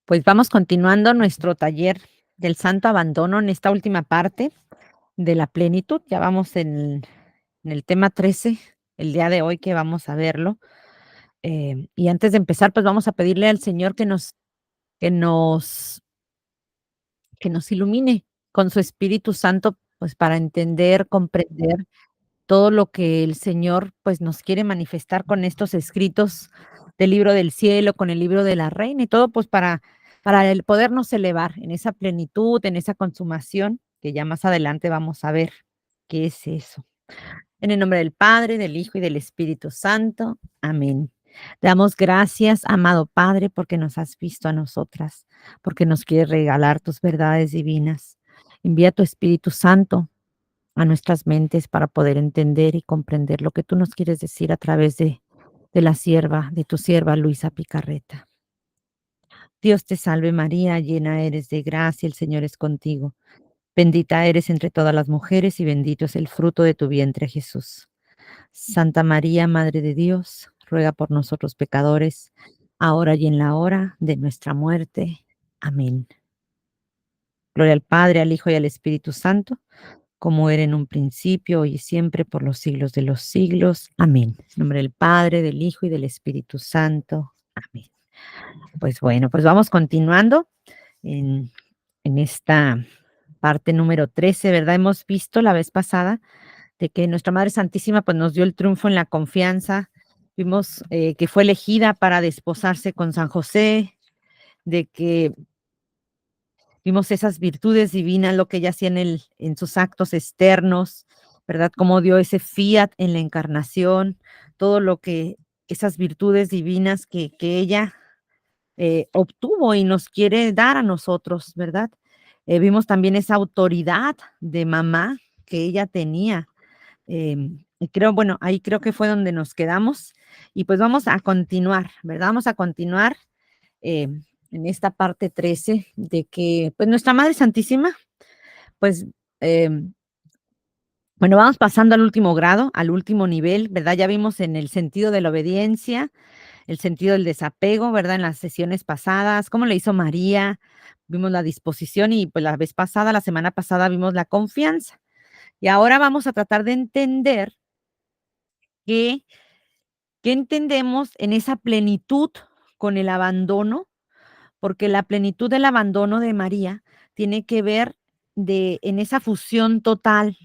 Pues vamos continuando nuestro taller del santo abandono en esta última parte de la plenitud. Ya vamos en el tema 13 el día de hoy que vamos a verlo. Y antes de empezar, pues vamos a pedirle al Señor que nos, que nos ilumine con su Espíritu Santo, pues para entender, comprender todo lo que el Señor pues nos quiere manifestar con estos escritos del libro del cielo, con el libro de la reina y todo pues para el podernos elevar en esa plenitud, en esa consumación, que ya más adelante vamos a ver qué es eso. En el nombre del Padre, del Hijo y del Espíritu Santo. Amén. Damos gracias, amado Padre, porque nos has visto a nosotras, porque nos quieres regalar tus verdades divinas. Envía tu Espíritu Santo a nuestras mentes para poder entender y comprender lo que tú nos quieres decir a través de la sierva, de tu sierva Luisa Picarreta. Dios te salve María, llena eres de gracia, el Señor es contigo. Bendita eres entre todas las mujeres y bendito es el fruto de tu vientre Jesús. Santa María, Madre de Dios, ruega por nosotros pecadores, ahora y en la hora de nuestra muerte. Amén. Gloria al Padre, al Hijo y al Espíritu Santo, como era en un principio, hoy y siempre, por los siglos de los siglos. Amén. En nombre del Padre, del Hijo y del Espíritu Santo. Amén. Pues bueno, pues vamos continuando en, en esta parte número 13, ¿verdad? Hemos visto la vez pasada de que nuestra Madre Santísima pues nos dio el triunfo en la confianza. Vimos que fue elegida para desposarse con San José, de que vimos esas virtudes divinas, lo que ella hacía en sus actos externos, ¿verdad? Cómo dio ese fiat en la encarnación, todo lo que, esas virtudes divinas que ella obtuvo y nos quiere dar a nosotros, ¿verdad? Vimos también esa autoridad de mamá que ella tenía. Y creo, bueno, ahí creo que fue donde nos quedamos. Y pues vamos a continuar, ¿verdad? Vamos a continuar eh, en esta parte 13 de que, pues, nuestra Madre Santísima, pues, bueno, vamos pasando al último grado, al último nivel, ¿verdad? Ya vimos en el sentido de la obediencia, el sentido del desapego, ¿verdad? En las sesiones pasadas, cómo le hizo María, vimos la disposición y pues la vez pasada, la semana pasada, vimos la confianza. Y ahora vamos a tratar de entender qué, qué entendemos en esa plenitud con el abandono, porque la plenitud del abandono de María tiene que ver en esa fusión total,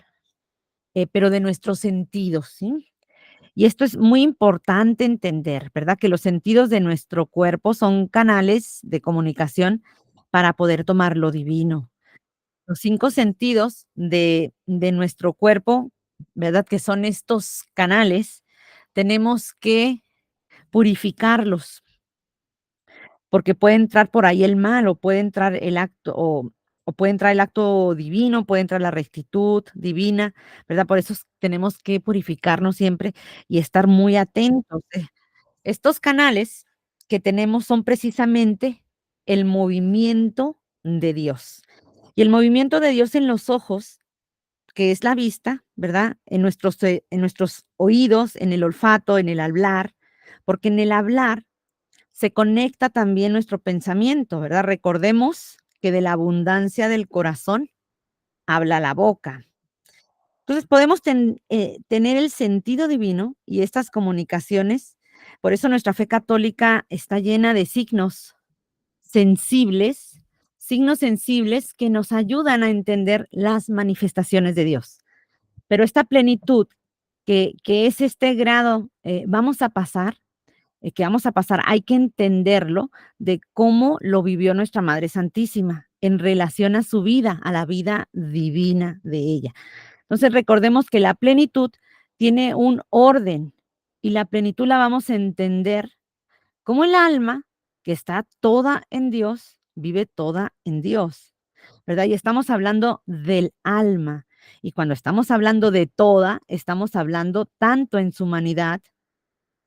pero de nuestros sentidos, ¿sí? Y esto es muy importante entender, ¿verdad? Que los sentidos de nuestro cuerpo son canales de comunicación para poder tomar lo divino. Los 5 sentidos de nuestro cuerpo, ¿verdad? Que son estos canales, tenemos que purificarlos, porque puede entrar por ahí el mal, o puede entrar el acto, o puede entrar el acto divino, puede entrar la rectitud divina, ¿verdad? Por eso tenemos que purificarnos siempre y estar muy atentos. Estos canales que tenemos son precisamente el movimiento de Dios. Y el movimiento de Dios en los ojos, que es la vista, ¿verdad? En nuestros oídos, en el olfato, en el hablar, porque en el hablar se conecta también nuestro pensamiento, ¿verdad? Recordemos que de la abundancia del corazón habla la boca. Entonces podemos tener el sentido divino y estas comunicaciones. Por eso nuestra fe católica está llena de sensibles, signos sensibles que nos ayudan a entender las manifestaciones de Dios. Pero esta plenitud que es este grado, que vamos a pasar, hay que entenderlo de cómo lo vivió nuestra Madre Santísima en relación a su vida, a la vida divina de ella. Entonces recordemos que la plenitud tiene un orden y la plenitud la vamos a entender como el alma que está toda en Dios, vive toda en Dios, ¿verdad? Y estamos hablando del alma. Y cuando estamos hablando de toda, estamos hablando tanto en su humanidad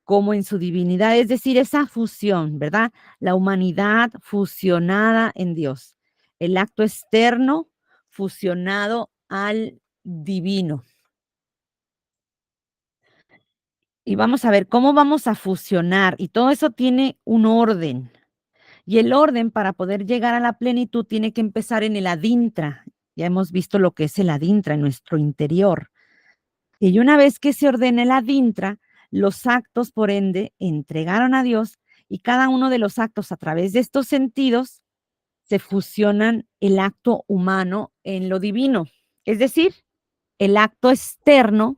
como en su divinidad, es decir, esa fusión, ¿verdad? La humanidad fusionada en Dios, el acto externo fusionado al divino. Y vamos a ver cómo vamos a fusionar, y todo eso tiene un orden. Y el orden para poder llegar a la plenitud tiene que empezar en el adintra. Ya hemos visto lo que es el adintra en nuestro interior. Y una vez que se ordena el adintra, los actos, por ende, entregaron a Dios y cada uno de los actos a través de estos sentidos se fusionan el acto humano en lo divino. Es decir, el acto externo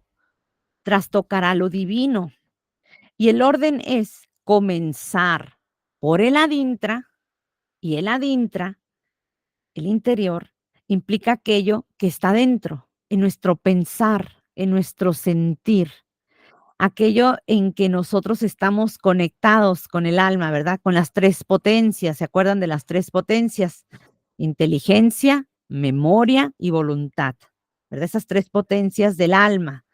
trastocará lo divino. Y el orden es comenzar por el adintra y el adintra, el interior, implica aquello que está dentro, en nuestro pensar, en nuestro sentir, aquello en que nosotros estamos conectados con el alma, ¿verdad? Con las tres potencias, ¿se acuerdan de las tres potencias? Inteligencia, memoria y voluntad, ¿verdad? Esas tres potencias del alma,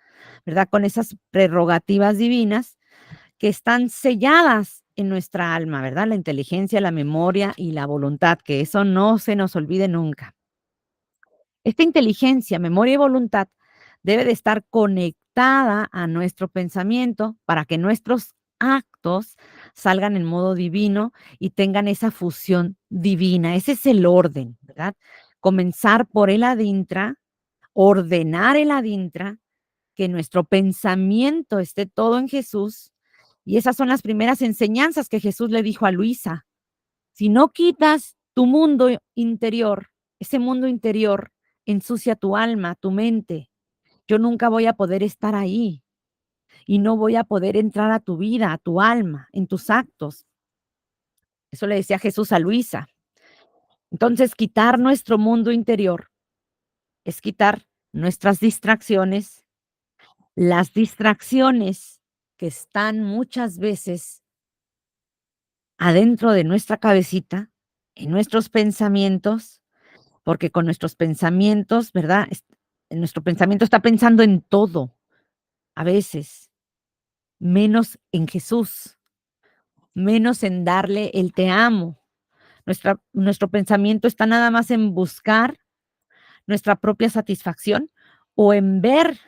¿verdad? Con esas prerrogativas divinas que están selladas en nuestra alma, ¿verdad? La inteligencia, la memoria y la voluntad, que eso no se nos olvide nunca. Esta inteligencia, memoria y voluntad debe de estar conectada a nuestro pensamiento para que nuestros actos salgan en modo divino y tengan esa fusión divina. Ese es el orden, ¿verdad? Comenzar por el adintra, ordenar el adintra, que nuestro pensamiento esté todo en Jesús. Y esas son las primeras enseñanzas que Jesús le dijo a Luisa. Si no quitas tu mundo interior, ese mundo interior ensucia tu alma, tu mente. Yo nunca voy a poder estar ahí y no voy a poder entrar a tu vida, a tu alma, en tus actos. Eso le decía Jesús a Luisa. Entonces, quitar nuestro mundo interior es quitar nuestras distracciones, las distracciones que están muchas veces adentro de nuestra cabecita, en nuestros pensamientos, porque con nuestros pensamientos, ¿verdad? Nuestro pensamiento está pensando en todo, a veces, menos en Jesús, menos en darle el te amo. Nuestro pensamiento está nada más en buscar nuestra propia satisfacción o en ver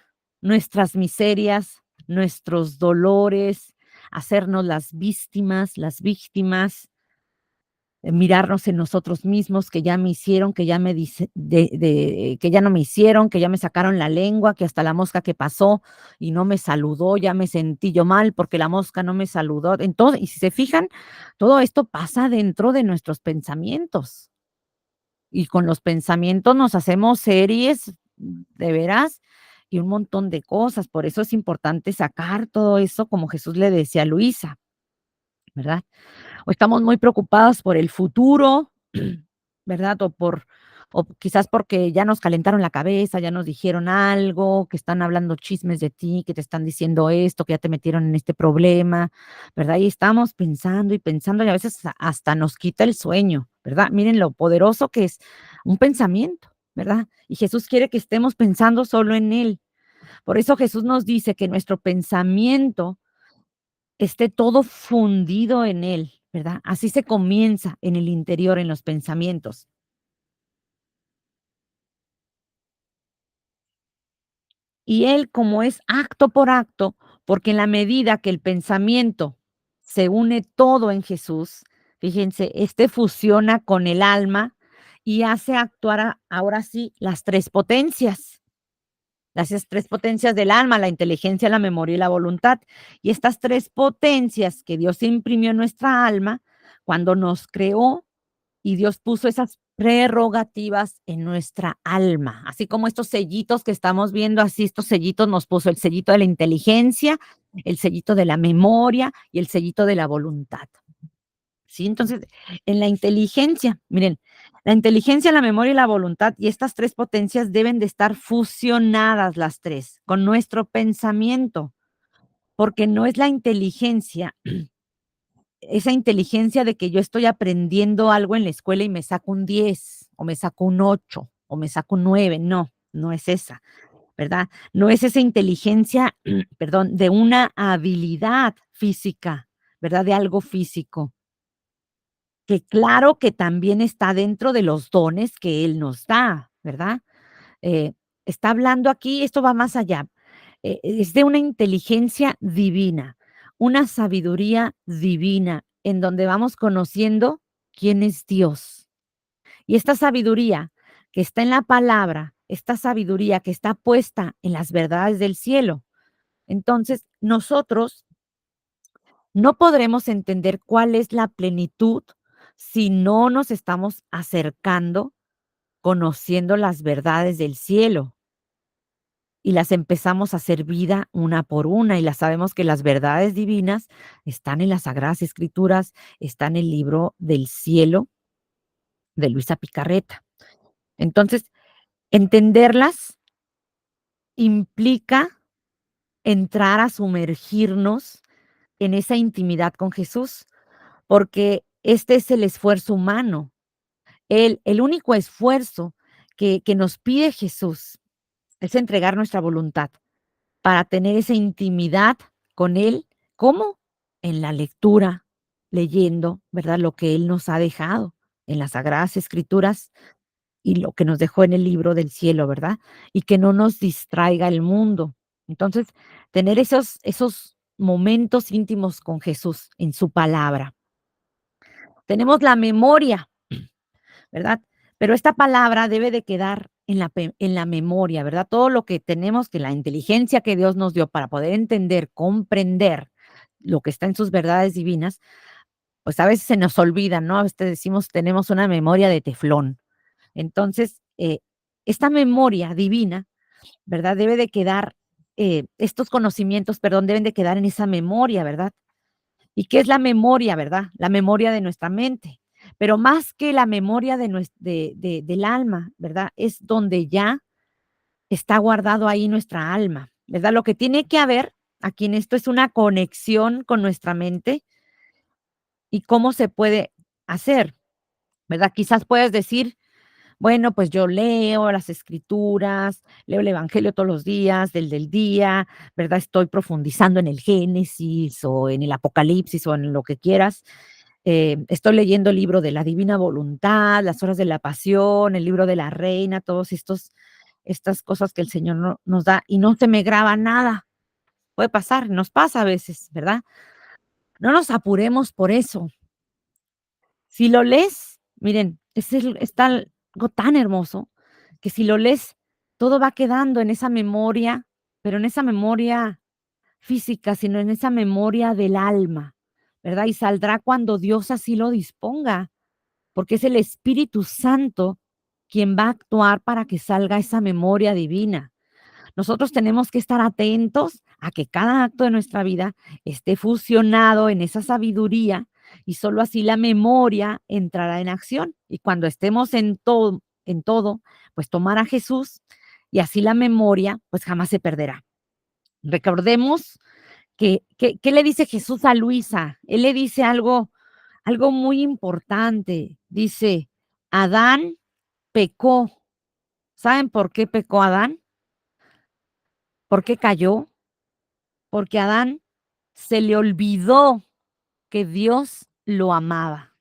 nuestras miserias, nuestros dolores, hacernos las víctimas, mirarnos en nosotros mismos, que ya me hicieron, que ya me dice, que ya no me hicieron, que ya me sacaron la lengua, que hasta la mosca que pasó y no me saludó, ya me sentí yo mal porque la mosca no me saludó. Entonces, y si se fijan, todo esto pasa dentro de nuestros pensamientos. Y con los pensamientos nos hacemos series, de veras, y un montón de cosas. Por eso es importante sacar todo eso, como Jesús le decía a Luisa, ¿verdad? O estamos muy preocupados por el futuro, ¿verdad? O quizás porque ya nos calentaron la cabeza, ya nos dijeron algo, que están hablando chismes de ti, que te están diciendo esto, que ya te metieron en este problema, ¿verdad? Y estamos pensando y pensando y a veces hasta nos quita el sueño, ¿verdad? Miren lo poderoso que es un pensamiento, ¿verdad? Y Jesús quiere que estemos pensando solo en Él. Por eso Jesús nos dice que nuestro pensamiento esté todo fundido en Él, ¿verdad? Así se comienza en el interior, en los pensamientos. Y Él, como es acto por acto, porque en la medida que el pensamiento se une todo en Jesús, fíjense, este fusiona con el alma y hace actuar ahora sí las tres potencias. Las tres potencias del alma, la inteligencia, la memoria y la voluntad. Y estas tres potencias que Dios imprimió en nuestra alma, cuando nos creó, y Dios puso esas prerrogativas en nuestra alma, así como estos sellitos que estamos viendo, así estos sellitos nos puso el sellito de la inteligencia, el sellito de la memoria y el sellito de la voluntad. ¿Sí? Entonces, en la inteligencia, miren, la inteligencia, la memoria y la voluntad y estas tres potencias deben de estar fusionadas las tres con nuestro pensamiento, porque no es la inteligencia, esa inteligencia de que yo estoy aprendiendo algo en la escuela y me saco un 10 o me saco un 8 o me saco un 9, no, no es esa, ¿verdad? No es esa inteligencia, perdón, de una habilidad física, ¿verdad? De algo físico, que claro que también está dentro de los dones que Él nos da, ¿verdad? Eh, está hablando aquí, esto va más allá, es de una inteligencia divina, una sabiduría divina, en donde vamos conociendo quién es Dios. Y esta sabiduría que está en la palabra, esta sabiduría que está puesta en las verdades del cielo, entonces nosotros no podremos entender cuál es la plenitud si no nos estamos acercando, conociendo las verdades del cielo y las empezamos a hacer vida una por una y las sabemos que las verdades divinas están en las Sagradas Escrituras, están en el libro del cielo de Luisa Picarreta. Entonces, entenderlas implica entrar a sumergirnos en esa intimidad con Jesús, porque este es el esfuerzo humano. El único esfuerzo que nos pide Jesús es entregar nuestra voluntad para tener esa intimidad con Él. ¿Cómo? En la lectura, leyendo, ¿verdad? Lo que Él nos ha dejado en las Sagradas Escrituras y lo que nos dejó en el libro del cielo, ¿verdad? Y que no nos distraiga el mundo. Entonces, tener esos momentos íntimos con Jesús en su palabra. Tenemos la memoria, ¿verdad? Pero esta palabra debe de quedar en la memoria, ¿verdad? Todo lo que tenemos, que la inteligencia que Dios nos dio para poder entender, comprender lo que está en sus verdades divinas, pues a veces se nos olvida, ¿no? A veces decimos, tenemos una memoria de teflón. Entonces, esta memoria divina, ¿verdad? Debe de quedar, estos conocimientos, perdón, deben de quedar en esa memoria, ¿verdad? ¿Y qué es la memoria, verdad? La memoria de nuestra mente. Pero más que la memoria del alma, ¿verdad? Es donde ya está guardado ahí nuestra alma, ¿verdad? Lo que tiene que haber aquí en esto es una conexión con nuestra mente y cómo se puede hacer, ¿verdad? Quizás puedes decir, bueno, pues yo leo las escrituras, leo el evangelio todos los días, del día, ¿verdad? Estoy profundizando en el Génesis o en el Apocalipsis o en lo que quieras. Estoy leyendo el libro de la Divina Voluntad, las Horas de la Pasión, el libro de la Reina, todos estas cosas que el Señor nos da y no se me graba nada. Puede pasar, nos pasa a veces, ¿verdad? No nos apuremos por eso. Si lo lees, miren, está algo tan hermoso que si lo lees, todo va quedando en esa memoria, pero en esa memoria física, sino en esa memoria del alma, ¿verdad? Y saldrá cuando Dios así lo disponga, porque es el Espíritu Santo quien va a actuar para que salga esa memoria divina. Nosotros tenemos que estar atentos a que cada acto de nuestra vida esté fusionado en esa sabiduría y solo así la memoria entrará en acción. Y cuando estemos en todo, pues tomar a Jesús y así la memoria pues jamás se perderá. Recordemos ¿qué le dice Jesús a Luisa? Él le dice algo muy importante. Dice, Adán pecó. ¿Saben por qué pecó Adán? ¿Por qué cayó? Porque a Adán se le olvidó que Dios lo amaba.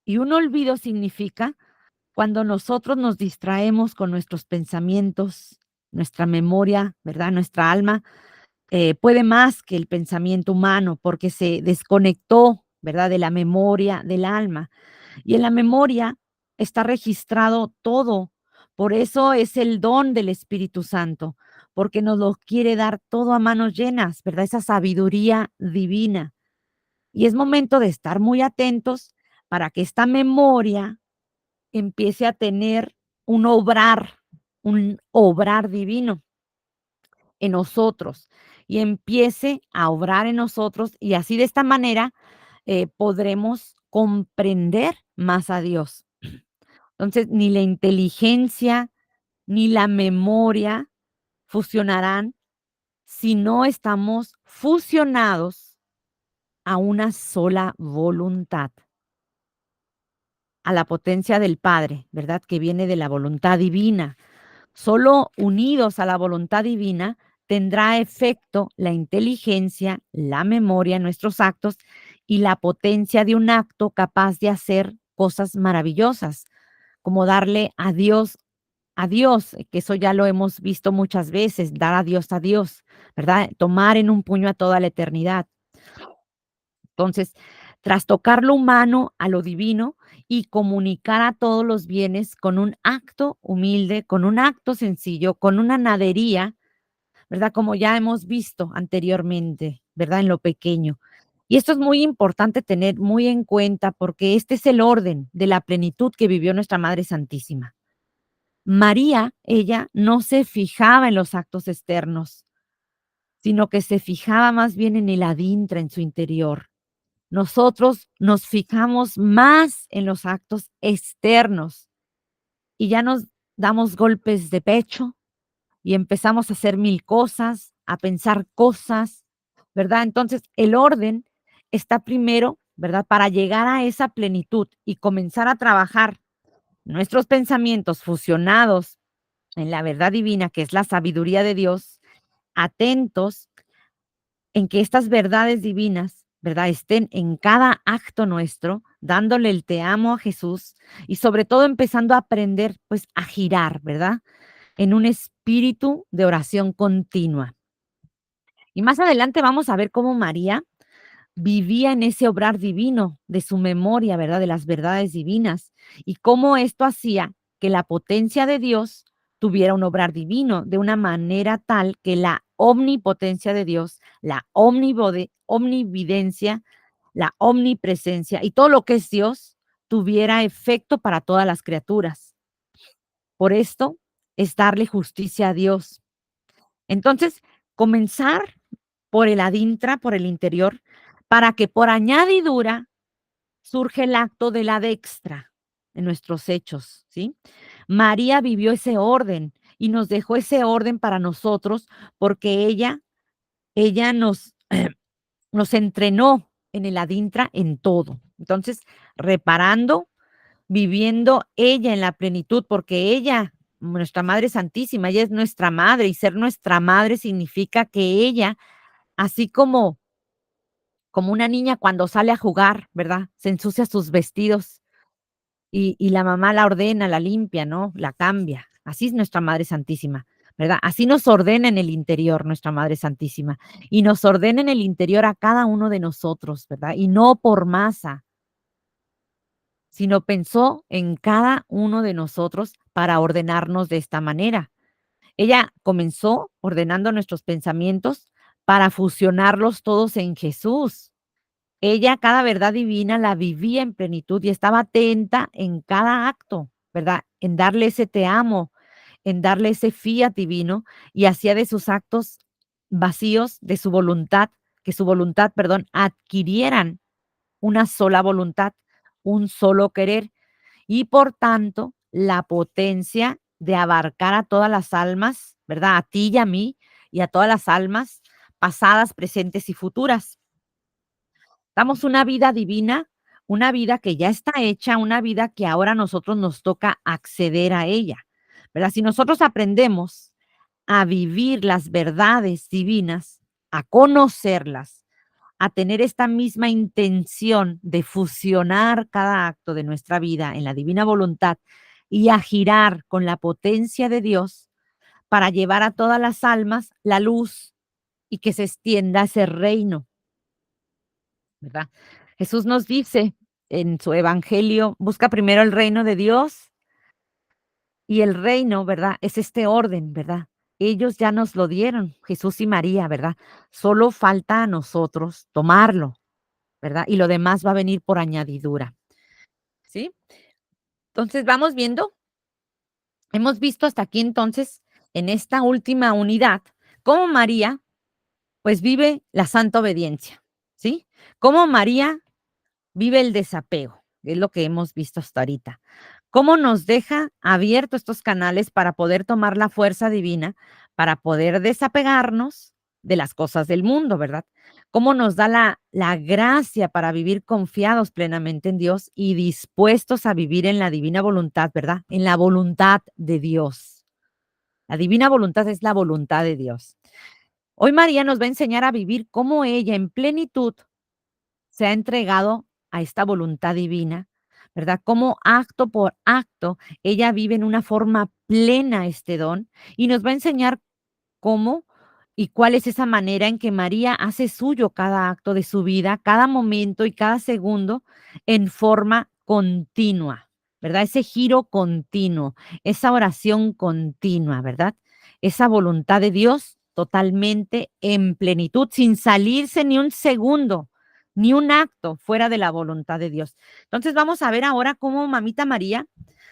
Y un olvido significa cuando nosotros nos distraemos con nuestros pensamientos, nuestra memoria, ¿verdad? Nuestra alma puede más que el pensamiento humano porque se desconectó, ¿verdad? De la memoria del alma. Y en la memoria está registrado todo. Por eso es el don del Espíritu Santo, porque nos lo quiere dar todo a manos llenas, ¿verdad? Esa sabiduría divina. Y es momento de estar muy atentos para que esta memoria empiece a tener un obrar divino en nosotros y empiece a obrar en nosotros y así de esta manera podremos comprender más a Dios. Entonces, ni la inteligencia ni la memoria fusionarán si no estamos fusionados a una sola voluntad, a la potencia del Padre, ¿verdad? Que viene de la voluntad divina. Solo unidos a la voluntad divina tendrá efecto la inteligencia, la memoria en nuestros actos y la potencia de un acto capaz de hacer cosas maravillosas, como darle a Dios, que eso ya lo hemos visto muchas veces, dar a Dios, ¿verdad? Tomar en un puño a toda la eternidad. Entonces, trastocar lo humano a lo divino y comunicar a todos los bienes con un acto humilde, con un acto sencillo, con una nadería, ¿verdad? Como ya hemos visto anteriormente, ¿verdad? En lo pequeño. Y esto es muy importante tener muy en cuenta porque este es el orden de la plenitud que vivió nuestra Madre Santísima. María, ella no se fijaba en los actos externos, sino que se fijaba más bien en el adintra, en su interior. Nosotros nos fijamos más en los actos externos y ya nos damos golpes de pecho y empezamos a hacer mil cosas, a pensar cosas, ¿verdad? Entonces, el orden está primero, ¿verdad? Para llegar a esa plenitud y comenzar a trabajar nuestros pensamientos fusionados en la verdad divina, que es la sabiduría de Dios, atentos en que estas verdades divinas, ¿verdad? Estén en cada acto nuestro, dándole el te amo a Jesús y sobre todo empezando a aprender, pues, a girar, ¿verdad? En un espíritu de oración continua. Y más adelante vamos a ver cómo María vivía en ese obrar divino de su memoria, ¿verdad? De las verdades divinas y cómo esto hacía que la potencia de Dios tuviera un obrar divino de una manera tal que la omnipotencia de Dios, la omnividencia, la omnipresencia y todo lo que es Dios tuviera efecto para todas las criaturas. Por esto es darle justicia a Dios. Entonces, comenzar por el adintra, por el interior, para que por añadidura surge el acto de la dextra en nuestros hechos, ¿sí? María vivió ese orden y nos dejó ese orden para nosotros porque ella nos entrenó en el adintra en todo. Entonces, reparando, viviendo ella en la plenitud, porque ella, nuestra Madre Santísima, ella es nuestra madre y ser nuestra madre significa que ella, así como una niña cuando sale a jugar, ¿verdad? Se ensucia sus vestidos y la mamá la ordena, la limpia, ¿no? La cambia. Así es nuestra Madre Santísima, ¿verdad? Así nos ordena en el interior nuestra Madre Santísima y nos ordena en el interior a cada uno de nosotros, ¿verdad? Y no por masa, sino pensó en cada uno de nosotros para ordenarnos de esta manera. Ella comenzó ordenando nuestros pensamientos para fusionarlos todos en Jesús. Ella cada verdad divina la vivía en plenitud y estaba atenta en cada acto, ¿verdad? En darle ese te amo, en darle ese fiat divino y hacía de sus actos vacíos de su voluntad, que su voluntad, perdón, adquirieran una sola voluntad, un solo querer y por tanto la potencia de abarcar a todas las almas, ¿verdad? A ti y a mí y a todas las almas pasadas, presentes y futuras. Damos una vida divina, una vida que ya está hecha, una vida que ahora a nosotros nos toca acceder a ella, ¿verdad? Si nosotros aprendemos a vivir las verdades divinas, a conocerlas, a tener esta misma intención de fusionar cada acto de nuestra vida en la divina voluntad y a girar con la potencia de Dios para llevar a todas las almas la luz y que se extienda ese reino, ¿verdad? Jesús nos dice en su evangelio, busca primero el reino de Dios y el reino, ¿verdad? Es este orden, ¿verdad? Ellos ya nos lo dieron, Jesús y María, ¿verdad? Solo falta a nosotros tomarlo, ¿verdad? Y lo demás va a venir por añadidura, ¿sí? Entonces vamos viendo, hemos visto hasta aquí entonces, en esta última unidad, cómo María, pues vive la santa obediencia, ¿sí? Cómo María vive el desapego, es lo que hemos visto hasta ahorita. Cómo nos deja abiertos estos canales para poder tomar la fuerza divina, para poder desapegarnos de las cosas del mundo, ¿verdad? Cómo nos da la gracia para vivir confiados plenamente en Dios y dispuestos a vivir en la divina voluntad, ¿verdad? En la voluntad de Dios. La divina voluntad es la voluntad de Dios. Hoy María nos va a enseñar a vivir como ella en plenitud se ha entregado a esta voluntad divina, ¿verdad? Como acto por acto, ella vive en una forma plena este don y nos va a enseñar cómo ¿Y cuál es esa manera en que María hace suyo cada acto de su vida, cada momento y cada segundo en forma continua, verdad? Ese giro continuo, esa oración continua, ¿verdad? Esa voluntad de Dios totalmente en plenitud, sin salirse ni un segundo, ni un acto fuera de la voluntad de Dios. Entonces vamos a ver ahora cómo Mamita María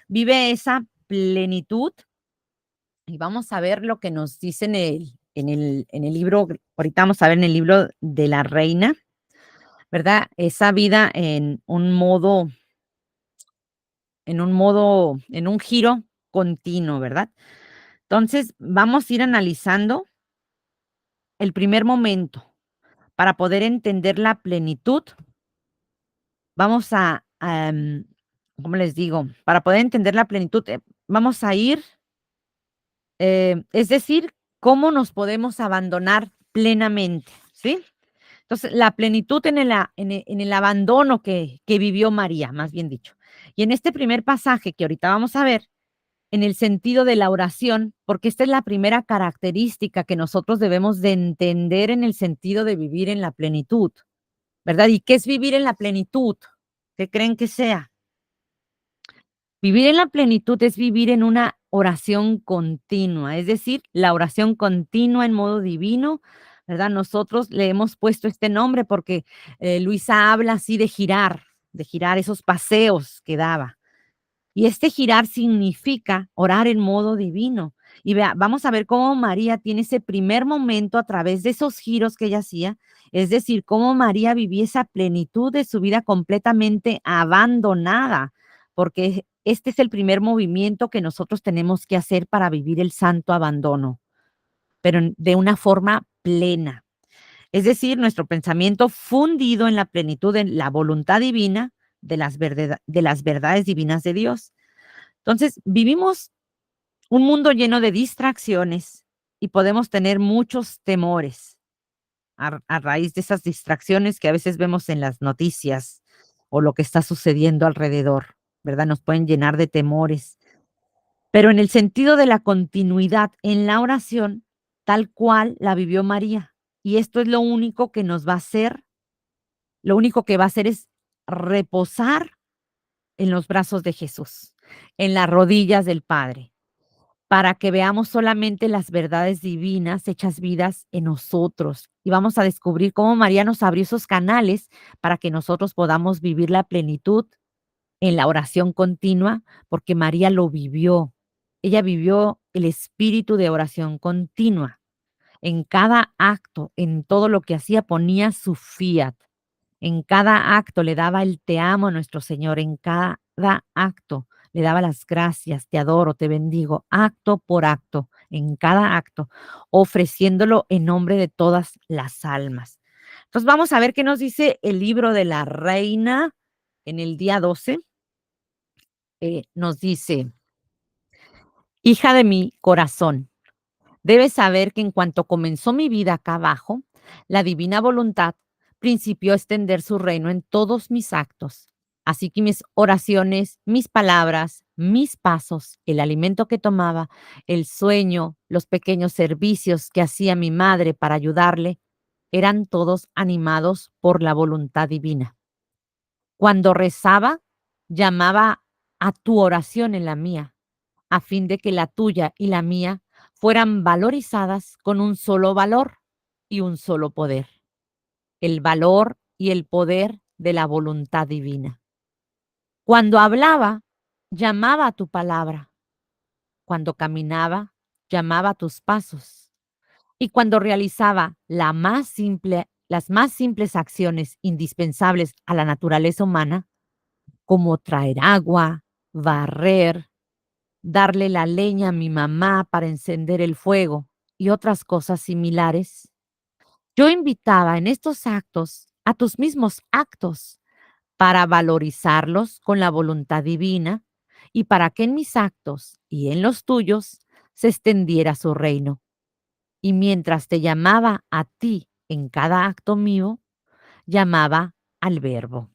vive esa plenitud y vamos a ver lo que nos dice en el libro, ahorita vamos a ver en el libro de la Reina, ¿verdad? Esa vida en un giro continuo, ¿verdad? Entonces, vamos a ir analizando el primer momento para poder entender la plenitud. Vamos ¿cómo les digo? Para poder entender la plenitud, vamos a ir, es decir, cómo nos podemos abandonar plenamente, ¿sí? Entonces, la plenitud en el abandono que vivió María, más bien dicho. Y en este primer pasaje que ahorita vamos a ver, en el sentido de la oración, porque esta es la primera característica que nosotros debemos de entender en el sentido de vivir en la plenitud, ¿verdad? ¿Y qué es vivir en la plenitud? ¿Qué creen que sea? Vivir en la plenitud es vivir en una oración continua, es decir, la oración continua en modo divino, ¿verdad? Nosotros le hemos puesto este nombre porque Luisa habla así de girar esos paseos que daba. Y este girar significa orar en modo divino. Y vea, vamos a ver cómo María tiene ese primer momento a través de esos giros que ella hacía, es decir, cómo María vivía esa plenitud de su vida completamente abandonada, porque este es el primer movimiento que nosotros tenemos que hacer para vivir el santo abandono, pero de una forma plena. Es decir, nuestro pensamiento fundido en la plenitud de la voluntad divina de las verdades divinas de Dios. Entonces, vivimos un mundo lleno de distracciones y podemos tener muchos temores a raíz de esas distracciones que a veces vemos en las noticias o lo que está sucediendo alrededor, ¿verdad? Nos pueden llenar de temores. Pero en el sentido de la continuidad en la oración, tal cual la vivió María. Y esto es lo único que nos va a hacer, lo único que va a hacer es reposar en los brazos de Jesús, en las rodillas del Padre, para que veamos solamente las verdades divinas hechas vidas en nosotros. Y vamos a descubrir cómo María nos abrió esos canales para que nosotros podamos vivir la plenitud en la oración continua, porque María lo vivió. Ella vivió el espíritu de oración continua. En cada acto, en todo lo que hacía, ponía su fiat. En cada acto le daba el te amo a nuestro Señor. En cada acto le daba las gracias, te adoro, te bendigo, acto por acto, en cada acto, ofreciéndolo en nombre de todas las almas. Entonces vamos a ver qué nos dice el libro de la Reina en el día 12. Nos dice, hija de mi corazón, debes saber que en cuanto comenzó mi vida acá abajo, la divina voluntad principió a extender su reino en todos mis actos. Así que mis oraciones, mis palabras, mis pasos, el alimento que tomaba, el sueño, los pequeños servicios que hacía mi madre para ayudarle, eran todos animados por la voluntad divina. Cuando rezaba, llamaba a tu oración en la mía, a fin de que la tuya y la mía fueran valorizadas con un solo valor y un solo poder, el valor y el poder de la voluntad divina. Cuando hablaba, llamaba a tu palabra. Cuando caminaba, llamaba a tus pasos. Y cuando realizaba las más simples acciones indispensables a la naturaleza humana, como traer agua, barrer, darle la leña a mi mamá para encender el fuego y otras cosas similares, yo invitaba en estos actos a tus mismos actos para valorizarlos con la voluntad divina y para que en mis actos y en los tuyos se extendiera su reino. Y mientras te llamaba a ti en cada acto mío, llamaba al verbo.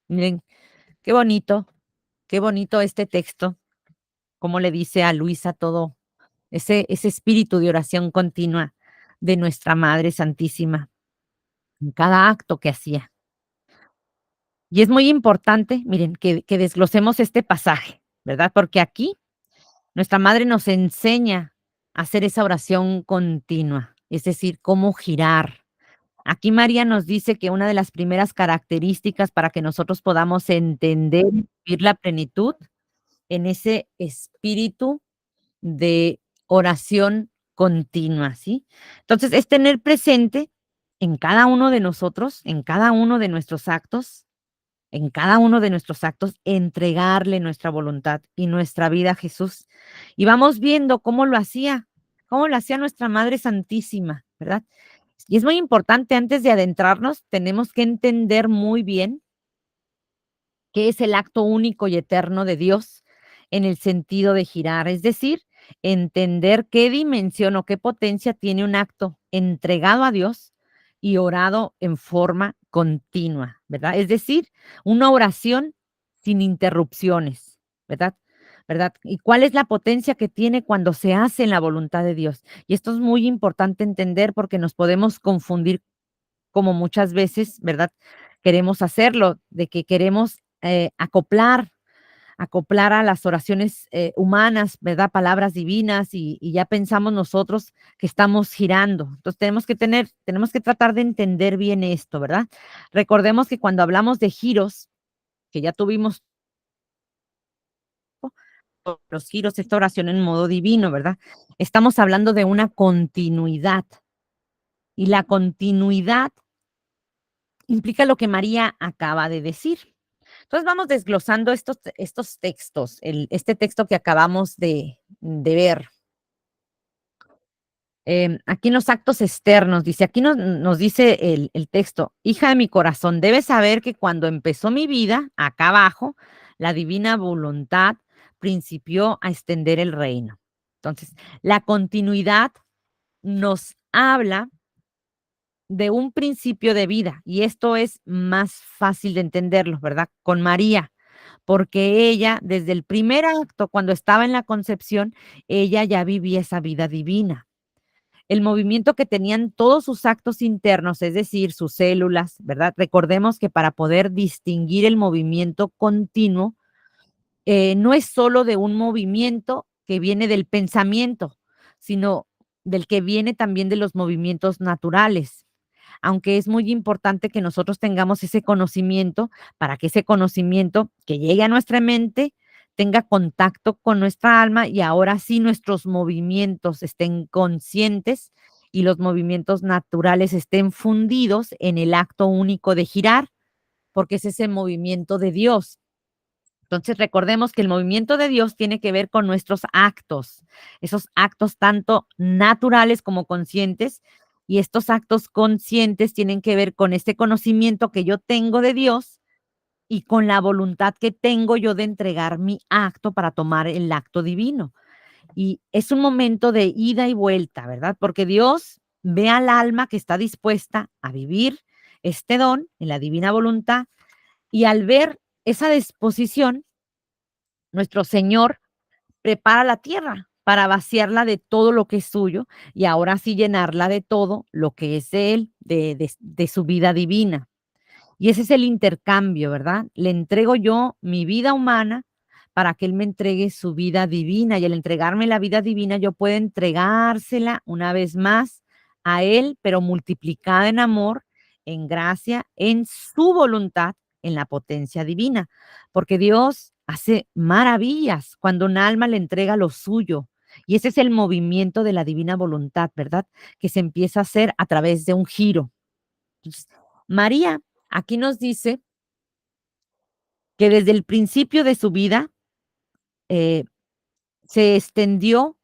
Miren, qué bonito este texto, como le dice a Luisa todo ese espíritu de oración continua. de nuestra Madre Santísima en cada acto que hacía. Y es muy importante, miren, que desglosemos este pasaje, ¿verdad? Porque aquí nuestra Madre nos enseña a hacer esa oración continua, es decir, cómo girar. Aquí María nos dice que una de las primeras características para que nosotros podamos entender y vivir la plenitud en ese espíritu de oración continua, ¿sí? Entonces, es tener presente en cada uno de nosotros, en cada uno de nuestros actos, en cada uno de nuestros actos, entregarle nuestra voluntad y nuestra vida a Jesús. Y vamos viendo cómo lo hacía nuestra Madre Santísima, ¿verdad? Y es muy importante, antes de adentrarnos, tenemos que entender muy bien qué es el acto único y eterno de Dios en el sentido de girar, es decir, entender qué dimensión o qué potencia tiene un acto entregado a Dios y orado en forma continua, ¿verdad? Es decir, una oración sin interrupciones, ¿verdad? ¿Verdad? ¿Y cuál es la potencia que tiene cuando se hace en la voluntad de Dios? Y esto es muy importante entender porque nos podemos confundir como muchas veces, ¿verdad? Queremos hacerlo, de que queremos acoplar a las oraciones humanas, ¿verdad? Palabras divinas y ya pensamos nosotros que estamos girando. Entonces tenemos que tratar de entender bien esto, ¿verdad? Recordemos que cuando hablamos de giros, que ya tuvimos los giros, esta oración en modo divino, ¿verdad? Estamos hablando de una continuidad y la continuidad implica lo que María acaba de decir. Entonces vamos desglosando estos textos, este texto que acabamos de ver. Aquí en los actos externos, dice, aquí nos dice el texto, hija de mi corazón, debes saber que cuando empezó mi vida, acá abajo, la divina voluntad principió a extender el reino. Entonces, la continuidad nos habla de un principio de vida y esto es más fácil de entenderlo, ¿verdad? Con María, porque ella, desde el primer acto, cuando estaba en la concepción, ella ya vivía esa vida divina. El movimiento que tenían todos sus actos internos, es decir, sus células, ¿verdad? Recordemos que para poder distinguir el movimiento continuo, no es solo de un movimiento que viene del pensamiento, sino del que viene también de los movimientos naturales, aunque es muy importante que nosotros tengamos ese conocimiento para que ese conocimiento que llegue a nuestra mente tenga contacto con nuestra alma y ahora sí nuestros movimientos estén conscientes y los movimientos naturales estén fundidos en el acto único de girar, porque es ese movimiento de Dios. Entonces recordemos que el movimiento de Dios tiene que ver con nuestros actos, esos actos tanto naturales como conscientes, y estos actos conscientes tienen que ver con este conocimiento que yo tengo de Dios y con la voluntad que tengo yo de entregar mi acto para tomar el acto divino. Y es un momento de ida y vuelta, ¿verdad? Porque Dios ve al alma que está dispuesta a vivir este don en la divina voluntad y al ver esa disposición, nuestro Señor prepara la tierra para vaciarla de todo lo que es suyo y ahora sí llenarla de todo lo que es de Él, de su vida divina. Y ese es el intercambio, ¿verdad? Le entrego yo mi vida humana para que Él me entregue su vida divina y al entregarme la vida divina yo puedo entregársela una vez más a Él, pero multiplicada en amor, en gracia, en su voluntad, en la potencia divina. Porque Dios hace maravillas cuando un alma le entrega lo suyo. Y ese es el movimiento de la divina voluntad, ¿verdad? Que se empieza a hacer a través de un giro. Entonces, María aquí nos dice que desde el principio de su vida eh, se extendió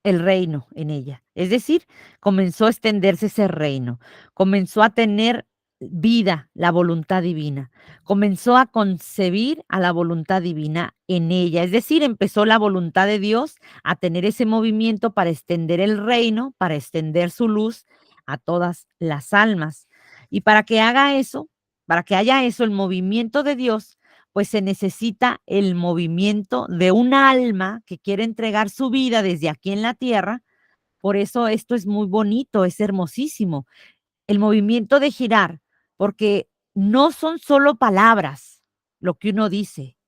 el reino en ella. Es decir, comenzó a extenderse ese reino, comenzó a tener vida la voluntad divina, comenzó a concebir a la voluntad divina en ella. Es decir, empezó la voluntad de Dios a tener ese movimiento para extender el reino, para extender su luz a todas las almas. Y para que haga eso, para que haya eso, el movimiento de Dios, pues se necesita el movimiento de un alma que quiere entregar su vida desde aquí en la tierra Por eso esto es muy bonito, es hermosísimo. El movimiento de girar, porque no son solo palabras lo que uno dice,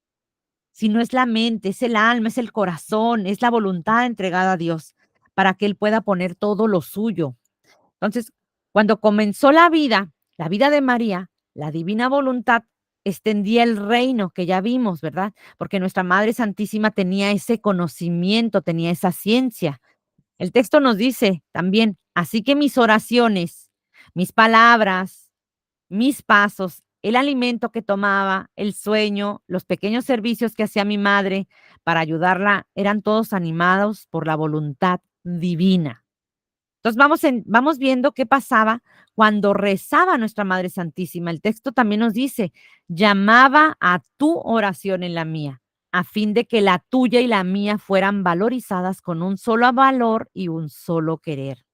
sino es la mente, es el alma, es el corazón, es la voluntad entregada a Dios para que Él pueda poner todo lo suyo. Entonces, cuando comenzó la vida de María, la divina voluntad extendía el reino que ya vimos, ¿verdad? Porque nuestra Madre Santísima tenía ese conocimiento, tenía esa ciencia. El texto nos dice también, así que mis oraciones, mis palabras, mis pasos, el alimento que tomaba, el sueño, los pequeños servicios que hacía mi madre para ayudarla, eran todos animados por la voluntad divina. Entonces vamos viendo qué pasaba cuando rezaba nuestra Madre Santísima. El texto también nos dice, llamaba a tu oración en la mía, a fin de que la tuya y la mía fueran valorizadas con un solo valor y un solo querer.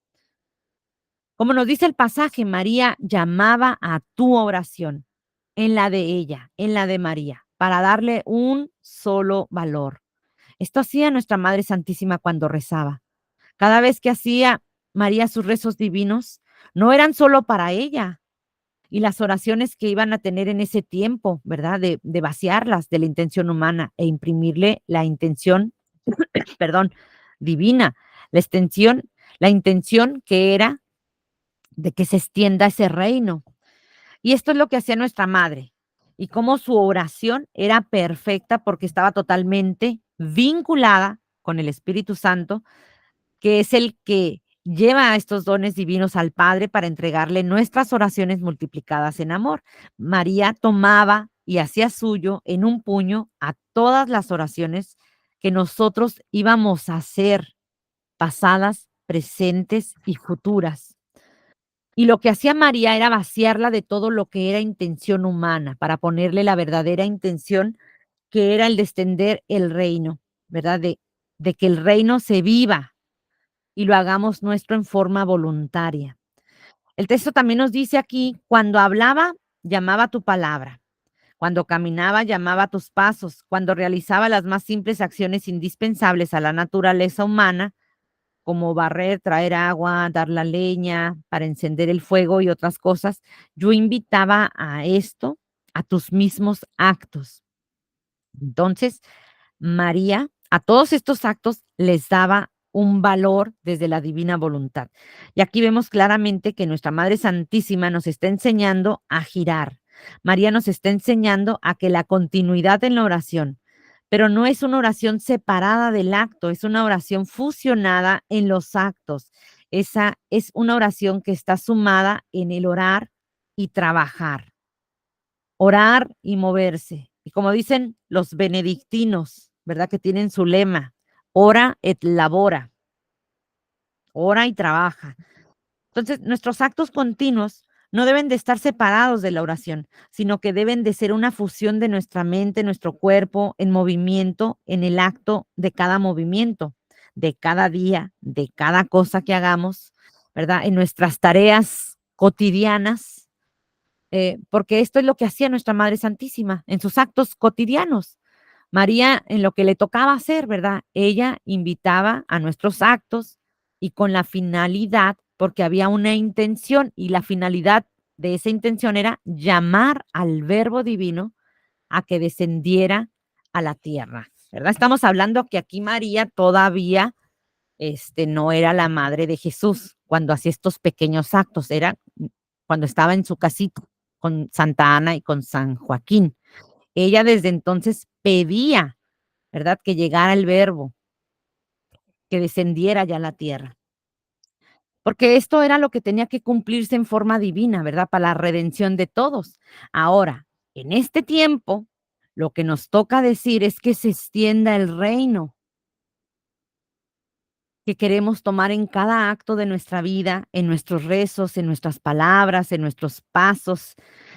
Como nos dice el pasaje, María llamaba a tu oración en la de ella, en la de María, para darle un solo valor. Esto hacía nuestra Madre Santísima cuando rezaba. Cada vez que hacía María sus rezos divinos, no eran solo para ella y las oraciones que iban a tener en ese tiempo, ¿verdad? De vaciarlas de la intención humana e imprimirle la intención, perdón, divina, la intención que era de que se extienda ese reino. Y esto es lo que hacía nuestra madre y cómo su oración era perfecta porque estaba totalmente vinculada con el Espíritu Santo, que es el que lleva estos dones divinos al Padre para entregarle nuestras oraciones multiplicadas en amor. María tomaba y hacía suyo en un puño a todas las oraciones que nosotros íbamos a hacer, pasadas, presentes y futuras. Y lo que hacía María era vaciarla de todo lo que era intención humana para ponerle la verdadera intención, que era el de extender el reino, ¿verdad? De que el reino se viva y lo hagamos nuestro en forma voluntaria. El texto también nos dice aquí, cuando hablaba, llamaba tu palabra. Cuando caminaba, llamaba tus pasos. Cuando realizaba las más simples acciones indispensables a la naturaleza humana, como barrer, traer agua, dar la leña para encender el fuego y otras cosas, yo invitaba a esto, a tus mismos actos. Entonces, María a todos estos actos les daba un valor desde la divina voluntad. Y aquí vemos claramente que nuestra Madre Santísima nos está enseñando a girar. María nos está enseñando a que la continuidad en la oración, pero no es una oración separada del acto, es una oración fusionada en los actos. Esa es una oración que está sumada en el orar y trabajar, orar y moverse. Y como dicen los benedictinos, ¿verdad? Que tienen su lema, ora et labora, ora y trabaja. Entonces, nuestros actos continuos no deben de estar separados de la oración, sino que deben de ser una fusión de nuestra mente, nuestro cuerpo, en movimiento, en el acto de cada movimiento, de cada día, de cada cosa que hagamos, ¿verdad? En nuestras tareas cotidianas, porque esto es lo que hacía nuestra Madre Santísima en sus actos cotidianos. María, en lo que le tocaba hacer, ¿verdad? Ella invitaba a nuestros actos y con la finalidad, porque había una intención y la finalidad de esa intención era llamar al Verbo Divino a que descendiera a la tierra, ¿verdad? Estamos hablando que aquí María todavía no era la madre de Jesús cuando hacía estos pequeños actos, era cuando estaba en su casita con Santa Ana y con San Joaquín. Ella desde entonces pedía, ¿verdad? Que llegara el verbo, que descendiera ya a la tierra. Porque esto era lo que tenía que cumplirse en forma divina, ¿verdad? Para la redención de todos. Ahora, en este tiempo, lo que nos toca decir es que se extienda el reino, que queremos tomar en cada acto de nuestra vida, en nuestros rezos, en nuestras palabras, en nuestros pasos,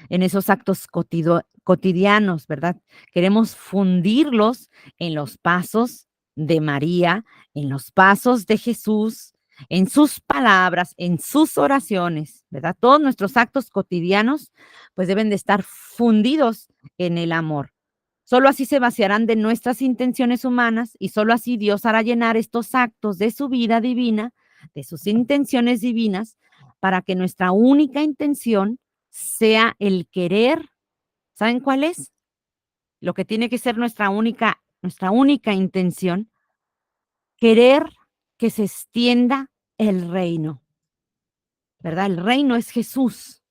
en esos actos cotidianos, ¿verdad? Queremos fundirlos en los pasos de María, en los pasos de Jesús, en sus palabras, en sus oraciones, ¿verdad? Todos nuestros actos cotidianos pues deben de estar fundidos en el amor. Solo así se vaciarán de nuestras intenciones humanas y solo así Dios hará llenar estos actos de su vida divina de sus intenciones divinas, para que nuestra única intención sea el querer. ¿Saben cuál es? Lo que tiene que ser nuestra única intención, querer que se extienda el reino, ¿verdad? El reino es Jesús,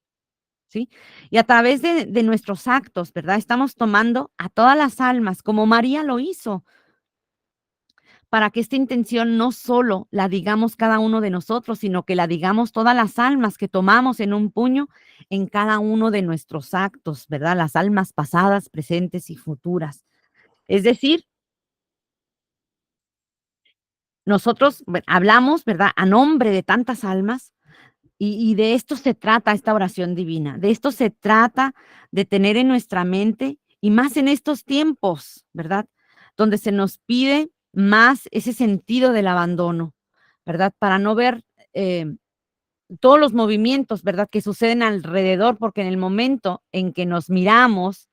¿sí? Y a través de nuestros actos, ¿verdad? Estamos tomando a todas las almas, como María lo hizo, para que esta intención no solo la digamos cada uno de nosotros, sino que la digamos todas las almas que tomamos en un puño en cada uno de nuestros actos, ¿verdad? Las almas pasadas, presentes y futuras. Es decir, nosotros hablamos, ¿verdad? A nombre de tantas almas y de esto se trata esta oración divina, de esto se trata de tener en nuestra mente y más en estos tiempos, ¿verdad? Donde se nos pide más ese sentido del abandono, ¿verdad? Para no ver todos los movimientos, ¿verdad? Que suceden alrededor, porque en el momento en que nos miramos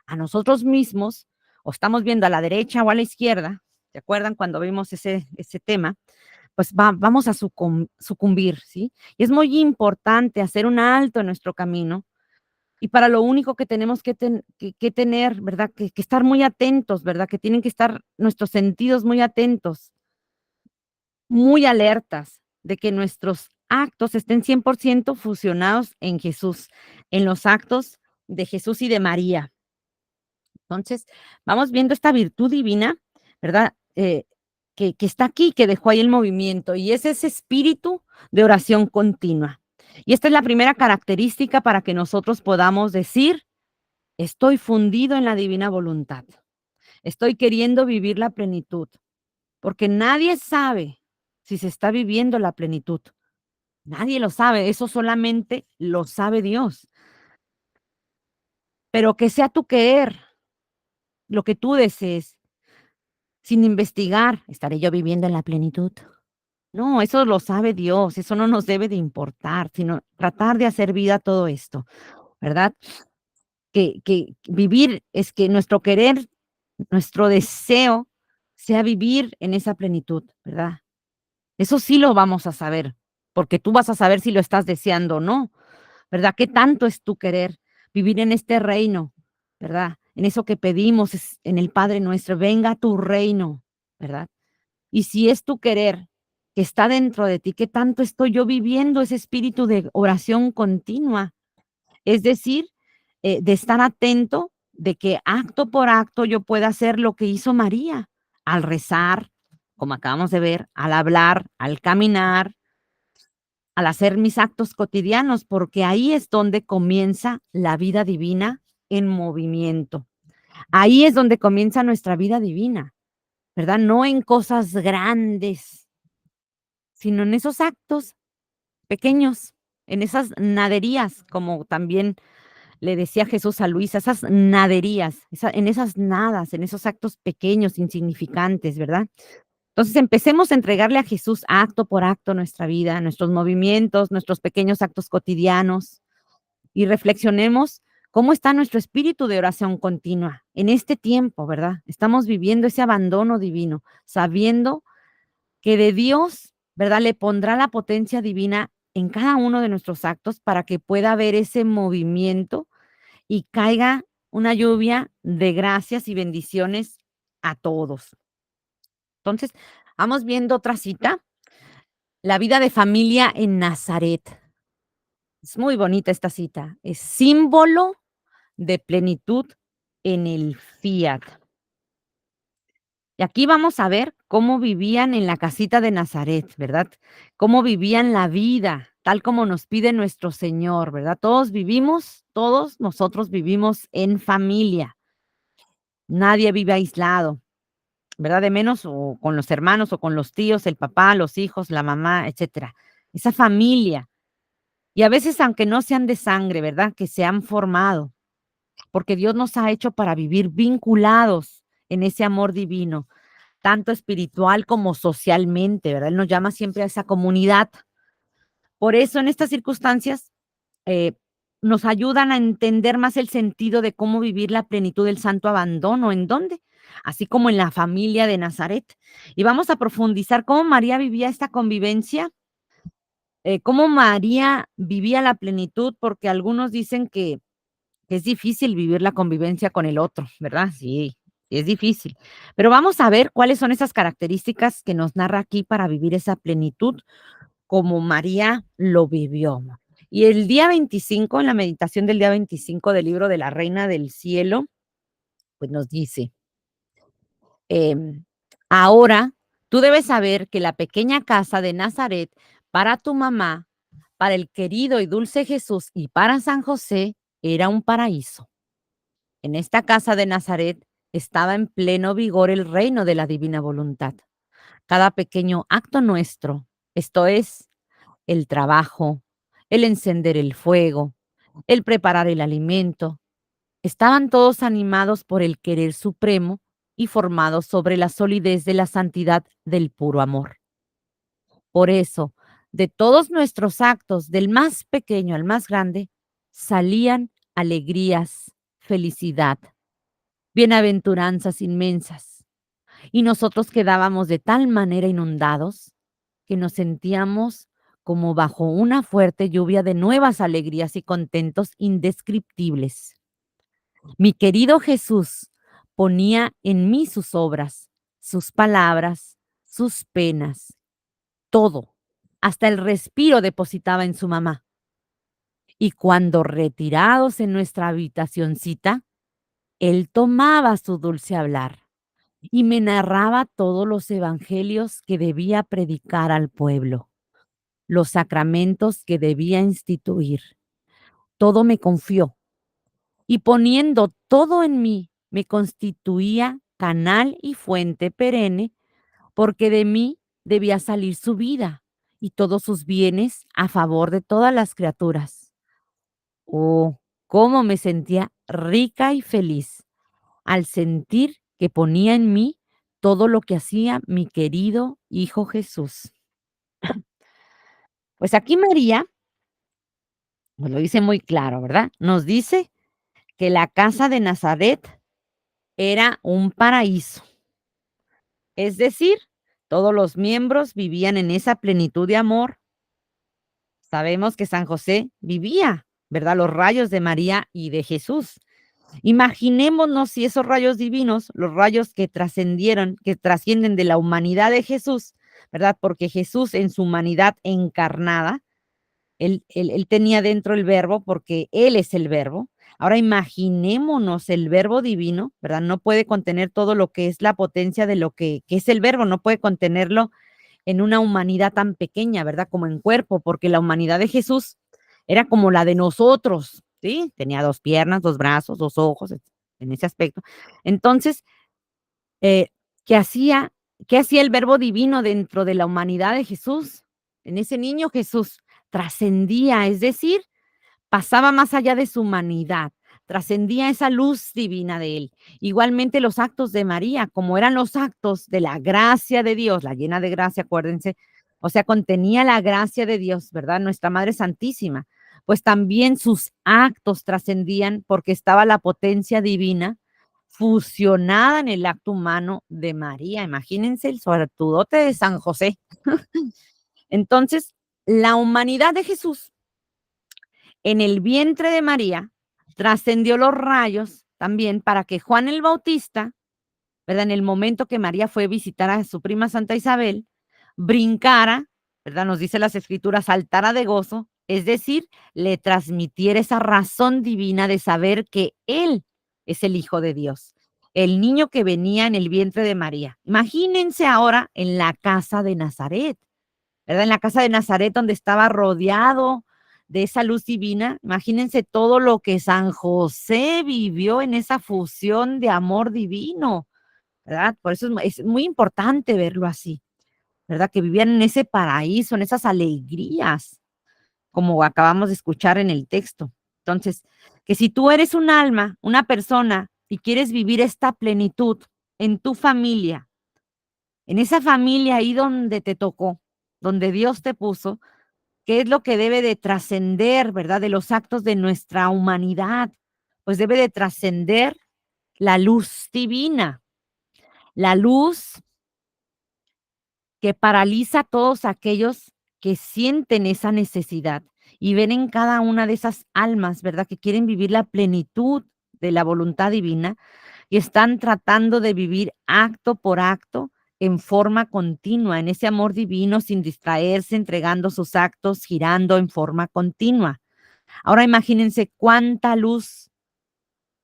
a nosotros mismos o estamos viendo a la derecha o a la izquierda, ¿se acuerdan cuando vimos ese tema? Pues vamos a sucumbir, ¿sí? Y es muy importante hacer un alto en nuestro camino y para lo único que tenemos que tener, ¿verdad? Que estar muy atentos, ¿verdad? Que tienen que estar nuestros sentidos muy atentos, muy alertas de que nuestros actos estén 100% fusionados en Jesús, en los actos de Jesús y de María. Entonces, vamos viendo esta virtud divina, ¿verdad? Que está aquí, que dejó ahí el movimiento, y es ese espíritu de oración continua. Y esta es la primera característica para que nosotros podamos decir, estoy fundido en la divina voluntad, estoy queriendo vivir la plenitud, porque nadie sabe si se está viviendo la plenitud. Nadie lo sabe, eso solamente lo sabe Dios. Pero que sea tu querer, lo que tú desees, sin investigar, ¿estaré yo viviendo en la plenitud? No, eso lo sabe Dios, eso no nos debe de importar, sino tratar de hacer vida a todo esto, ¿verdad? Que vivir es que nuestro querer, nuestro deseo sea vivir en esa plenitud, ¿verdad? Eso sí lo vamos a saber, porque tú vas a saber si lo estás deseando o no, ¿verdad? ¿Qué tanto es tu querer vivir en este reino, ¿verdad? En eso que pedimos en el Padre nuestro, venga a tu reino, ¿verdad? Y si es tu querer que está dentro de ti, ¿qué tanto estoy yo viviendo ese espíritu de oración continua? Es decir, de estar atento, de que acto por acto yo pueda hacer lo que hizo María al rezar, como acabamos de ver, al hablar, al caminar, al hacer mis actos cotidianos, porque ahí es donde comienza la vida divina en movimiento. Ahí es donde comienza nuestra vida divina, ¿verdad? No en cosas grandes, sino en esos actos pequeños, en esas naderías, como también le decía Jesús a Luisa, esas naderías, en esas nadas, en esos actos pequeños, insignificantes, ¿verdad? Entonces empecemos a entregarle a Jesús acto por acto nuestra vida, nuestros movimientos, nuestros pequeños actos cotidianos y reflexionemos cómo está nuestro espíritu de oración continua en este tiempo, ¿verdad? Estamos viviendo ese abandono divino, sabiendo que de Dios, ¿verdad? Le pondrá la potencia divina en cada uno de nuestros actos para que pueda haber ese movimiento y caiga una lluvia de gracias y bendiciones a todos. Entonces, vamos viendo otra cita, la vida de familia en Nazaret. Es muy bonita esta cita, es símbolo de plenitud en el fiat. Y aquí vamos a ver cómo vivían en la casita de Nazaret, ¿verdad? Cómo vivían la vida, tal como nos pide nuestro Señor, ¿verdad? Todos nosotros vivimos en familia. Nadie vive aislado, ¿verdad? De menos o con los hermanos o con los tíos, el papá, los hijos, la mamá, etcétera. Esa familia. Y a veces, aunque no sean de sangre, ¿verdad? Que se han formado, porque Dios nos ha hecho para vivir vinculados en ese amor divino, tanto espiritual como socialmente, ¿verdad? Él nos llama siempre a esa comunidad. Por eso, en estas circunstancias, eh, nos ayudan a entender más el sentido de cómo vivir la plenitud del santo abandono. ¿En dónde? así como en la familia de Nazaret. Y vamos a profundizar cómo María vivía esta convivencia, cómo María vivía la plenitud, porque algunos dicen que es difícil vivir la convivencia con el otro, ¿verdad? Sí, sí es difícil. Pero vamos a ver cuáles son esas características que nos narra aquí para vivir esa plenitud como María lo vivió. Y el día 25, en la meditación del día 25 del libro de la Reina del Cielo, pues nos dice, em, ahora tú debes saber que la pequeña casa de Nazaret para tu mamá, para el querido y dulce Jesús y para San José era un paraíso. En esta casa de Nazaret estaba en pleno vigor el reino de la divina voluntad. Cada pequeño acto nuestro, esto es, el trabajo, el encender el fuego, el preparar el alimento, estaban todos animados por el querer supremo y formados sobre la solidez de la santidad del puro amor. Por eso, de todos nuestros actos, del más pequeño al más grande, salían alegrías, felicidad, bienaventuranzas inmensas. Y nosotros quedábamos de tal manera inundados que nos sentíamos como bajo una fuerte lluvia de nuevas alegrías y contentos indescriptibles. Mi querido Jesús ponía en mí sus obras, sus palabras, sus penas, todo, hasta el respiro depositaba en su mamá. Y cuando retirados en nuestra habitacioncita, él tomaba su dulce hablar y me narraba todos los evangelios que debía predicar al pueblo, los sacramentos que debía instituir. Todo me confió y poniendo todo en mí, me constituía canal y fuente perenne, porque de mí debía salir su vida y todos sus bienes a favor de todas las criaturas. Oh, cómo me sentía rica y feliz al sentir que ponía en mí todo lo que hacía mi querido Hijo Jesús. Pues aquí María nos lo dice muy claro, ¿verdad? Nos dice que la casa de Nazaret era un paraíso, es decir, todos los miembros vivían en esa plenitud de amor. Sabemos que San José vivía, ¿verdad? Los rayos de María y de Jesús. Imaginémonos si esos rayos divinos, los rayos que trascendieron, que trascienden de la humanidad de Jesús, ¿verdad? Porque Jesús en su humanidad encarnada, él tenía dentro el verbo porque él es el verbo. Ahora imaginémonos el verbo divino, ¿verdad? No puede contener todo lo que es la potencia de lo que es el verbo, no puede contenerlo en una humanidad tan pequeña, ¿verdad? Como en cuerpo, porque la humanidad de Jesús era como la de nosotros, ¿sí? Tenía 2 piernas, 2 brazos, 2 ojos, en ese aspecto. Entonces, eh, ¿qué hacía qué hacía el verbo divino dentro de la humanidad de Jesús? En ese niño Jesús trascendía, es decir, pasaba más allá de su humanidad, trascendía esa luz divina de él. Igualmente los actos de María, como eran los actos de la gracia de Dios, la llena de gracia, acuérdense, o sea, contenía la gracia de Dios, ¿verdad? Nuestra Madre Santísima, pues también sus actos trascendían porque estaba la potencia divina fusionada en el acto humano de María. Imagínense el suertudote de San José. Entonces, la humanidad de Jesús en el vientre de María trascendió los rayos también para que Juan el Bautista, ¿verdad? En el momento que María fue a visitar a su prima Santa Isabel, brincara, ¿verdad? Nos dice las escrituras, saltara de gozo, es decir, le transmitiera esa razón divina de saber que él es el Hijo de Dios, el niño que venía en el vientre de María. Imagínense ahora en la casa de Nazaret, ¿verdad? En la casa de Nazaret, donde estaba rodeado de esa luz divina. Imagínense todo lo que San José vivió en esa fusión de amor divino, ¿verdad? Por eso es muy importante verlo así, ¿verdad? Que vivían en ese paraíso, en esas alegrías, como acabamos de escuchar en el texto. Entonces, que si tú eres un alma, una persona, y quieres vivir esta plenitud en tu familia, en esa familia ahí donde te tocó, donde Dios te puso, ¿qué es lo que debe de trascender, verdad? De los actos de nuestra humanidad, pues debe de trascender la luz divina. la luz que paraliza a todos aquellos que sienten esa necesidad y ven en cada una de esas almas, ¿verdad? Que quieren vivir la plenitud de la voluntad divina y están tratando de vivir acto por acto en forma continua, en ese amor divino, sin distraerse, entregando sus actos, girando en forma continua. Ahora imagínense cuánta luz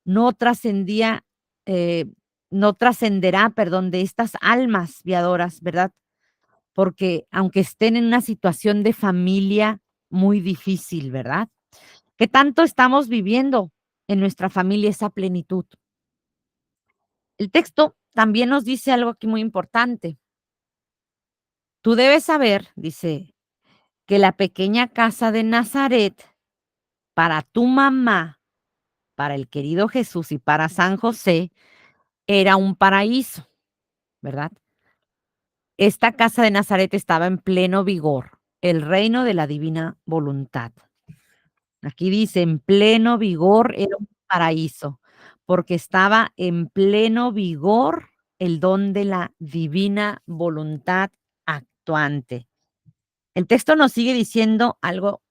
no trascendía, eh, no trascenderá, perdón, de estas almas viadoras, ¿verdad? Porque aunque estén en una situación de familia muy difícil, ¿verdad? ¿Qué tanto estamos viviendo en nuestra familia esa plenitud? El texto también nos dice algo aquí muy importante. Tú debes saber, dice, que la pequeña casa de Nazaret, para tu mamá, para el querido Jesús y para San José, era un paraíso, ¿verdad? Esta casa de Nazaret estaba en pleno vigor, el reino de la divina voluntad. Aquí dice, en pleno vigor era un paraíso, porque estaba en pleno vigor el don de la divina voluntad actuante. El texto nos sigue diciendo algo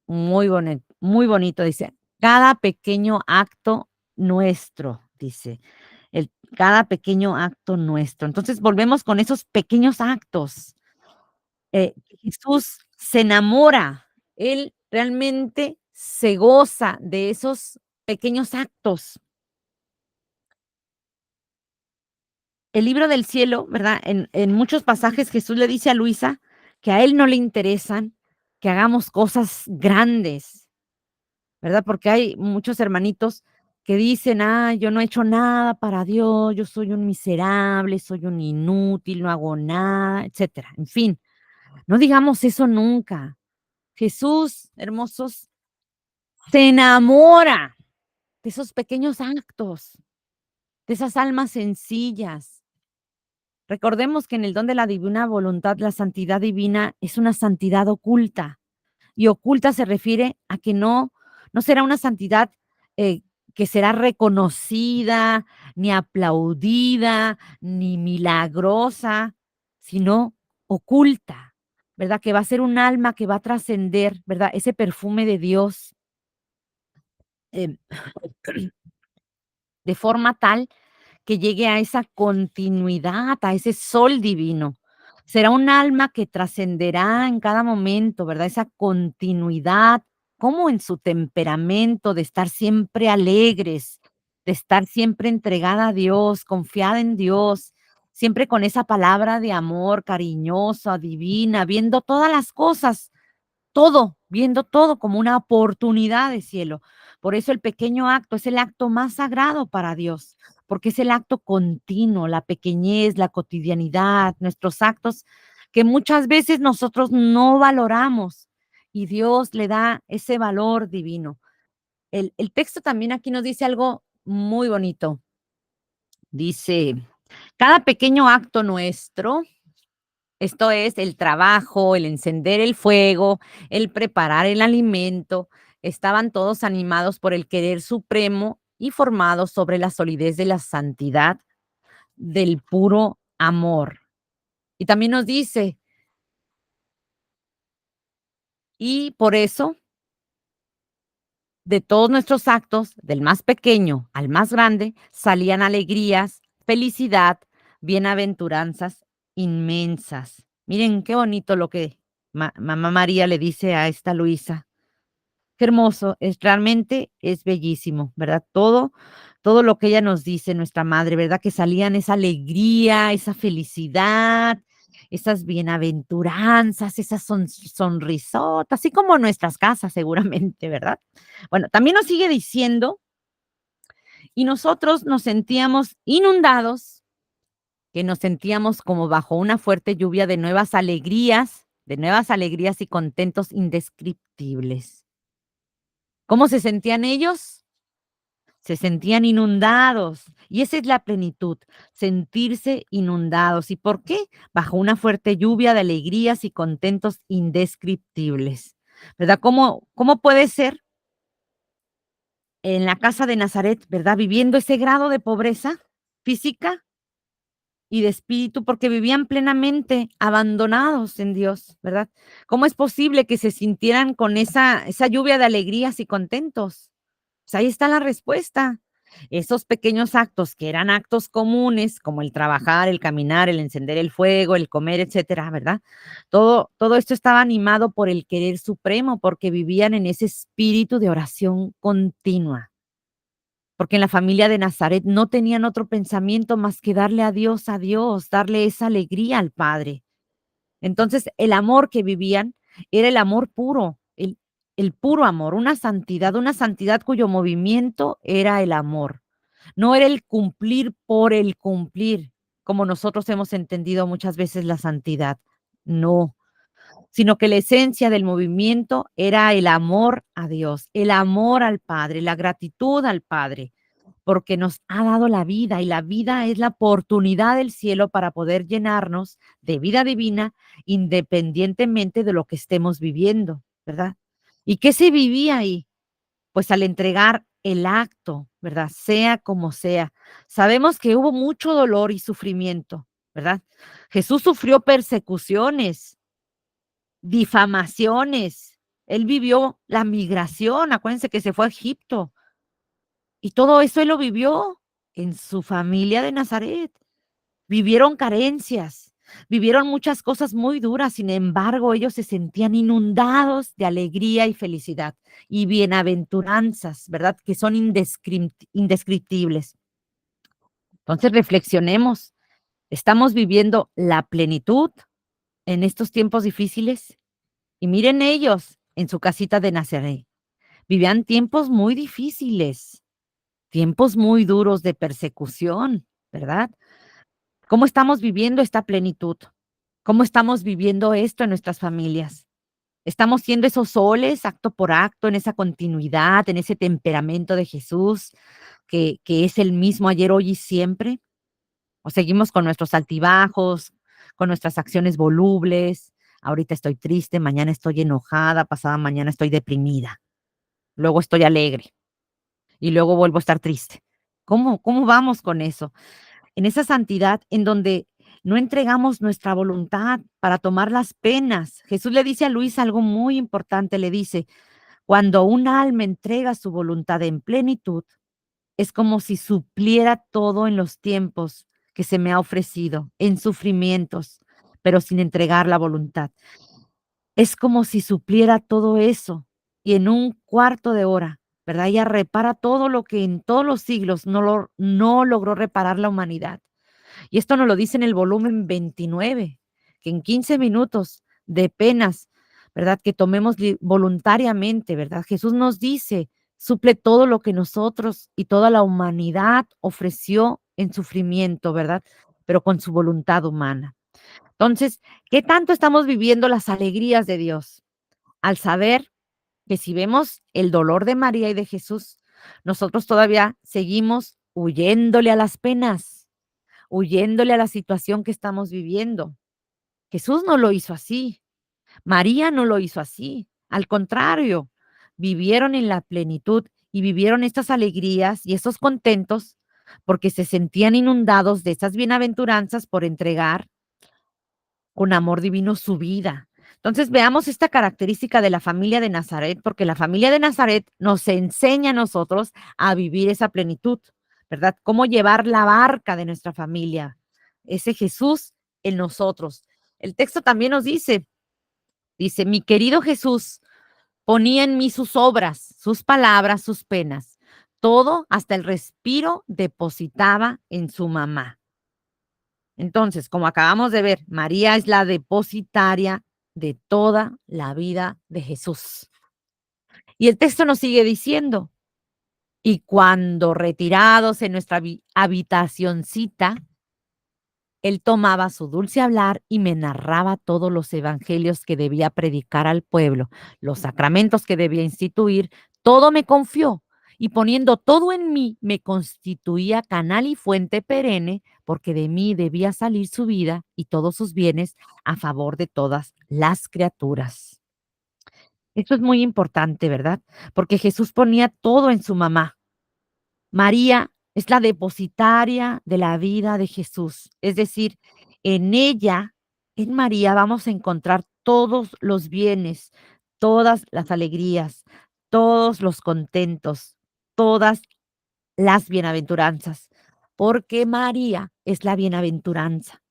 muy bonito, dice, cada pequeño acto nuestro, dice, cada pequeño acto nuestro. Entonces volvemos con esos pequeños actos. Jesús se enamora, él realmente se goza de esos pequeños actos. El libro del cielo, ¿verdad? En muchos pasajes Jesús le dice a Luisa que a él no le interesan que hagamos cosas grandes, ¿verdad? Porque hay muchos hermanitos que dicen, yo no he hecho nada para Dios, yo soy un miserable, soy un inútil, no hago nada, etcétera. En fin, no digamos eso nunca. Jesús, hermosos, se enamora de esos pequeños actos, de esas almas sencillas. Recordemos que en el don de la divina voluntad, la santidad divina es una santidad oculta. Y oculta se refiere a que no será una santidad eh, que será reconocida, ni aplaudida, ni milagrosa, sino oculta, ¿verdad? Que va a ser un alma que va a trascender, ¿verdad? Ese perfume de Dios em, de forma tal que llegue a esa continuidad, a ese sol divino. Será un alma que trascenderá en cada momento, ¿verdad? Esa continuidad, como en su temperamento de estar siempre alegres, de estar siempre entregada a Dios, confiada en Dios, siempre con esa palabra de amor cariñosa, divina, viendo todas las cosas todo, viendo todo como una oportunidad de cielo. Por eso el pequeño acto es el acto más sagrado para Dios, porque es el acto continuo, la pequeñez, la cotidianidad, nuestros actos que muchas veces nosotros no valoramos y Dios le da ese valor divino. El texto también aquí nos dice algo muy bonito. Dice, cada pequeño acto nuestro, esto es el trabajo, el encender el fuego, el preparar el alimento. Estaban todos animados por el querer supremo y formados sobre la solidez de la santidad, del puro amor. Y también nos dice, y por eso, de todos nuestros actos, del más pequeño al más grande, salían alegrías, felicidad, bienaventuranzas inmensas. Miren qué bonito lo que mamá María le dice a esta Luisa. Qué hermoso, es realmente es bellísimo, ¿verdad? Todo lo que ella nos dice, nuestra madre, ¿verdad? Que salían esa alegría, esa felicidad, esas bienaventuranzas, esas sonrisotas, así como nuestras casas seguramente, ¿verdad? Bueno, también nos sigue diciendo, y nosotros nos sentíamos inundados, que nos sentíamos como bajo una fuerte lluvia de nuevas alegrías y contentos indescriptibles. ¿Cómo se sentían ellos? Se sentían inundados. Y esa es la plenitud, sentirse inundados. ¿Y por qué? Bajo una fuerte lluvia de alegrías y contentos indescriptibles. ¿Verdad? ¿Cómo puede ser en la casa de Nazaret, verdad? Viviendo ese grado de pobreza física, y de espíritu, porque vivían plenamente abandonados en Dios, ¿verdad? ¿Cómo es posible que se sintieran con esa lluvia de alegrías y contentos? Pues ahí está la respuesta. Esos pequeños actos que eran actos comunes, como el trabajar, el caminar, el encender el fuego, el comer, etcétera, ¿verdad? Todo esto estaba animado por el querer supremo, porque vivían en ese espíritu de oración continua. Porque en la familia de Nazaret no tenían otro pensamiento más que darle a Dios, darle esa alegría al Padre. Entonces, el amor que vivían era el amor puro, el puro amor, una santidad cuyo movimiento era el amor. No era el cumplir por el cumplir, como nosotros hemos entendido muchas veces la santidad. No, sino que la esencia del movimiento era el amor a Dios, el amor al Padre, la gratitud al Padre, porque nos ha dado la vida y la vida es la oportunidad del cielo para poder llenarnos de vida divina independientemente de lo que estemos viviendo, ¿verdad? ¿Y qué se vivía ahí? Pues al entregar el acto, ¿verdad? Sea como sea. Sabemos que hubo mucho dolor y sufrimiento, ¿verdad? Jesús sufrió persecuciones, difamaciones. Él vivió la migración, acuérdense que se fue a Egipto y todo eso él lo vivió en su familia de Nazaret. Vivieron carencias, vivieron muchas cosas muy duras, sin embargo, ellos se sentían inundados de alegría y felicidad y bienaventuranzas, ¿verdad? Que son indescriptibles. Entonces, reflexionemos. ¿Estamos viviendo la plenitud en estos tiempos difíciles? Y miren ellos en su casita de Nazaret. Vivían tiempos muy difíciles, tiempos muy duros de persecución, ¿verdad? ¿Cómo estamos viviendo esta plenitud? ¿Cómo estamos viviendo esto en nuestras familias? ¿Estamos siendo esos soles acto por acto, en esa continuidad, en ese temperamento de Jesús, que es el mismo ayer, hoy y siempre? ¿O seguimos con nuestros altibajos, con nuestras acciones volubles? Ahorita estoy triste, mañana estoy enojada, pasada mañana estoy deprimida, luego estoy alegre y luego vuelvo a estar triste. ¿Cómo vamos con eso? En esa santidad en donde no entregamos nuestra voluntad para tomar las penas. Jesús le dice a Luis algo muy importante, le dice, cuando un alma entrega su voluntad en plenitud, es como si supliera todo en los tiempos que se me ha ofrecido, en sufrimientos, pero sin entregar la voluntad. Es como si supliera todo eso y en un cuarto de hora, ¿verdad? Ella repara todo lo que en todos los siglos no logró reparar la humanidad. Y esto nos lo dice en el volumen 29, que en 15 minutos de penas, ¿verdad? Que tomemos voluntariamente, ¿verdad? Jesús nos dice, suple todo lo que nosotros y toda la humanidad ofreció en sufrimiento, ¿verdad? Pero con su voluntad humana. Entonces, ¿qué tanto estamos viviendo las alegrías de Dios? Al saber que si vemos el dolor de María y de Jesús, nosotros todavía seguimos huyéndole a las penas, huyéndole a la situación que estamos viviendo. Jesús no lo hizo así, María no lo hizo así, al contrario, vivieron en la plenitud y vivieron estas alegrías y estos contentos porque se sentían inundados de esas bienaventuranzas por entregar con amor divino su vida. Entonces veamos esta característica de la familia de Nazaret, porque la familia de Nazaret nos enseña a nosotros a vivir esa plenitud, ¿verdad? Cómo llevar la barca de nuestra familia, ese Jesús en nosotros. El texto también nos dice, mi querido Jesús ponía en mí sus obras, sus palabras, sus penas, todo hasta el respiro depositaba en su mamá. Entonces, como acabamos de ver, María es la depositaria de toda la vida de Jesús. Y el texto nos sigue diciendo, y cuando retirados en nuestra habitacioncita, él tomaba su dulce hablar y me narraba todos los evangelios que debía predicar al pueblo, los sacramentos que debía instituir, todo me confió y poniendo todo en mí me constituía canal y fuente perenne, porque de mí debía salir su vida y todos sus bienes a favor de todas las criaturas. Esto es muy importante, ¿verdad? Porque Jesús ponía todo en su mamá. María es la depositaria de la vida de Jesús. Es decir, en ella, en María, vamos a encontrar todos los bienes, todas las alegrías, todos los contentos, todas las bienaventuranzas, porque María es la bienaventuranza,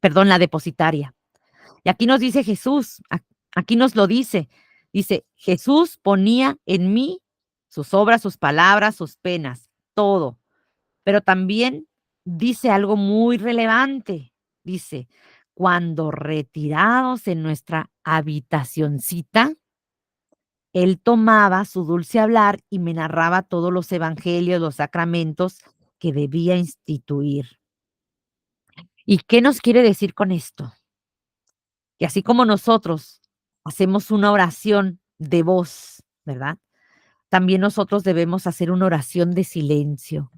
perdón, la depositaria. Y aquí nos dice Jesús, aquí nos lo dice, Jesús ponía en mí sus obras, sus palabras, sus penas, todo. Pero también dice algo muy relevante. Dice, cuando retirados en nuestra habitacioncita, él tomaba su dulce hablar y me narraba todos los evangelios, los sacramentos que debía instituir. ¿Y qué nos quiere decir con esto? Que así como nosotros hacemos una oración de voz, ¿verdad? También nosotros debemos hacer una oración de silencio.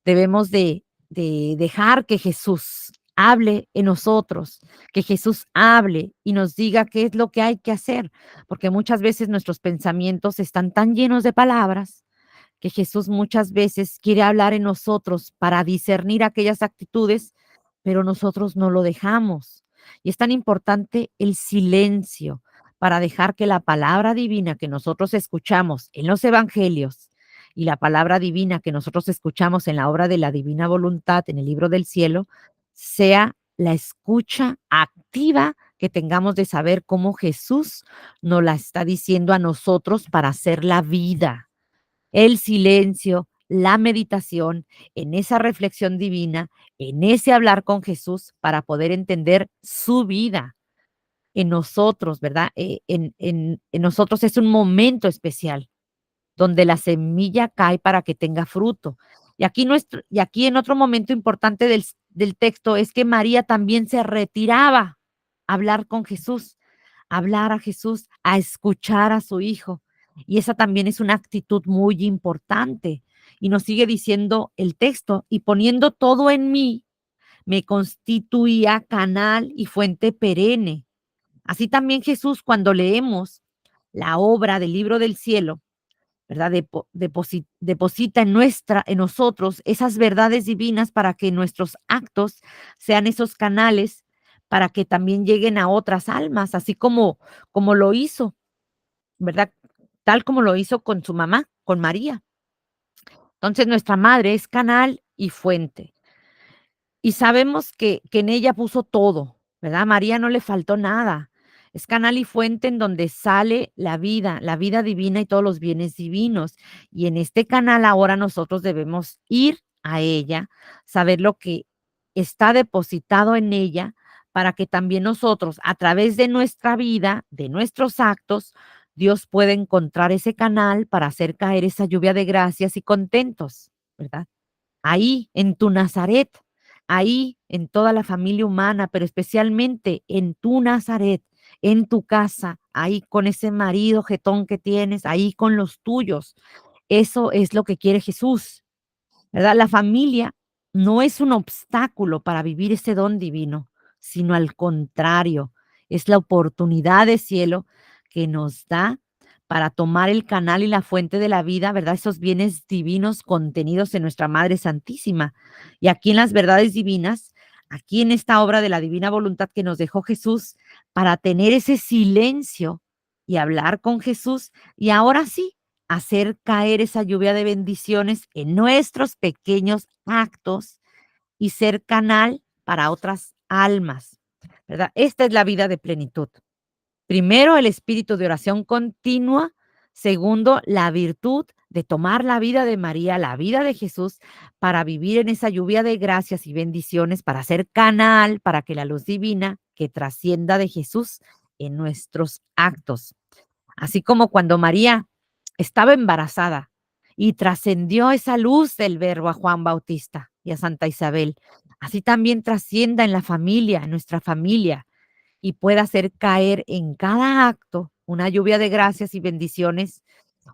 Debemos de dejar que Jesús hable en nosotros, que Jesús hable y nos diga qué es lo que hay que hacer, porque muchas veces nuestros pensamientos están tan llenos de palabras que Jesús muchas veces quiere hablar en nosotros para discernir aquellas actitudes, pero nosotros no lo dejamos. Y es tan importante el silencio para dejar que la palabra divina que nosotros escuchamos en los evangelios y la palabra divina que nosotros escuchamos en la obra de la divina voluntad en el libro del cielo sea la escucha activa que tengamos de saber cómo Jesús nos la está diciendo a nosotros para hacer la vida, el silencio, la meditación, en esa reflexión divina, en ese hablar con Jesús para poder entender su vida en nosotros, ¿verdad? En nosotros es un momento especial donde la semilla cae para que tenga fruto. Y aquí en otro momento importante del texto es que María también se retiraba a hablar con Jesús, a hablar a Jesús, a escuchar a su hijo. Y esa también es una actitud muy importante. Y nos sigue diciendo el texto, y poniendo todo en mí, me constituía canal y fuente perenne. Así también Jesús, cuando leemos la obra del libro del cielo, ¿verdad? Deposita en nosotros esas verdades divinas para que nuestros actos sean esos canales para que también lleguen a otras almas, así como lo hizo, ¿verdad? Tal como lo hizo con su mamá, con María. Entonces nuestra madre es canal y fuente. Y sabemos que en ella puso todo, ¿verdad? A María no le faltó nada. Es canal y fuente en donde sale la vida divina y todos los bienes divinos. Y en este canal ahora nosotros debemos ir a ella, saber lo que está depositado en ella, para que también nosotros, a través de nuestra vida, de nuestros actos, Dios pueda encontrar ese canal para hacer caer esa lluvia de gracias y contentos, ¿verdad? Ahí en tu Nazaret, ahí en toda la familia humana, pero especialmente en tu Nazaret, en tu casa, ahí con ese marido jetón que tienes, ahí con los tuyos. Eso es lo que quiere Jesús, ¿verdad? La familia no es un obstáculo para vivir ese don divino, sino al contrario, es la oportunidad de cielo que nos da para tomar el canal y la fuente de la vida, ¿verdad? Esos bienes divinos contenidos en nuestra Madre Santísima. Y aquí en las verdades divinas, aquí en esta obra de la divina voluntad que nos dejó Jesús, para tener ese silencio y hablar con Jesús, y ahora sí, hacer caer esa lluvia de bendiciones en nuestros pequeños actos y ser canal para otras almas, ¿verdad? Esta es la vida de plenitud. Primero, el espíritu de oración continua. Segundo, la virtud de tomar la vida de María, la vida de Jesús, para vivir en esa lluvia de gracias y bendiciones, para ser canal, para que la luz divina que trascienda de Jesús en nuestros actos. Así como cuando María estaba embarazada y trascendió esa luz del verbo a Juan Bautista y a Santa Isabel, así también trascienda en la familia, en nuestra familia, y pueda hacer caer en cada acto una lluvia de gracias y bendiciones,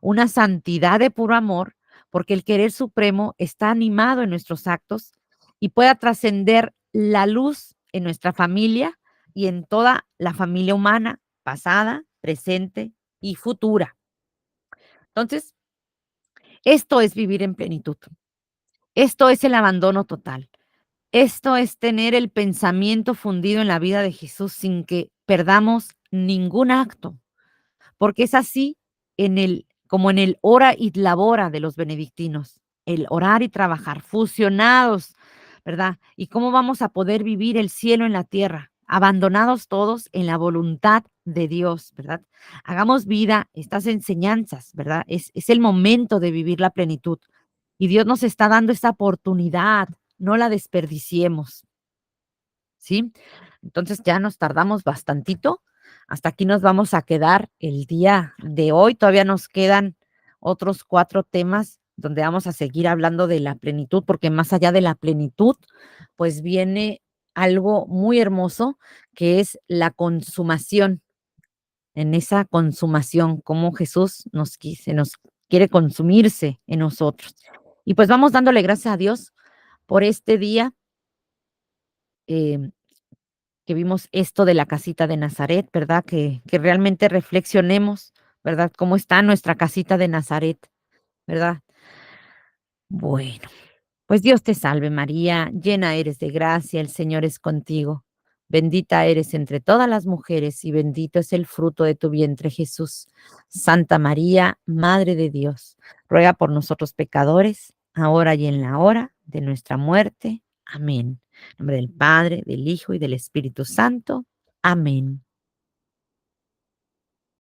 una santidad de puro amor, porque el querer supremo está animado en nuestros actos y pueda trascender la luz en nuestra familia y en toda la familia humana, pasada, presente y futura. Entonces, esto es vivir en plenitud. Esto es el abandono total. Esto es tener el pensamiento fundido en la vida de Jesús sin que perdamos ningún acto, porque es así como en el ora y labora de los benedictinos, el orar y trabajar, fusionados, ¿verdad? ¿Y cómo vamos a poder vivir el cielo en la tierra? Abandonados todos en la voluntad de Dios, ¿verdad? Hagamos vida estas enseñanzas, ¿verdad? Es el momento de vivir la plenitud. Y Dios nos está dando esta oportunidad, no la desperdiciemos, ¿sí? Entonces ya nos tardamos bastantito. Hasta aquí nos vamos a quedar el día de hoy. Todavía nos quedan otros 4 temas donde vamos a seguir hablando de la plenitud, porque más allá de la plenitud, pues viene algo muy hermoso, que es la consumación. En esa consumación, cómo Jesús se nos quiere consumirse en nosotros. Y pues vamos dándole gracias a Dios por este día, em, que vimos esto de la casita de Nazaret, ¿verdad? Que realmente reflexionemos, ¿verdad? ¿Cómo está nuestra casita de Nazaret, verdad? Bueno, pues Dios te salve María, llena eres de gracia, el Señor es contigo. Bendita eres entre todas las mujeres y bendito es el fruto de tu vientre, Jesús. Santa María, Madre de Dios, ruega por nosotros pecadores, ahora y en la hora de nuestra muerte. Amén. En nombre del Padre, del Hijo y del Espíritu Santo. Amén.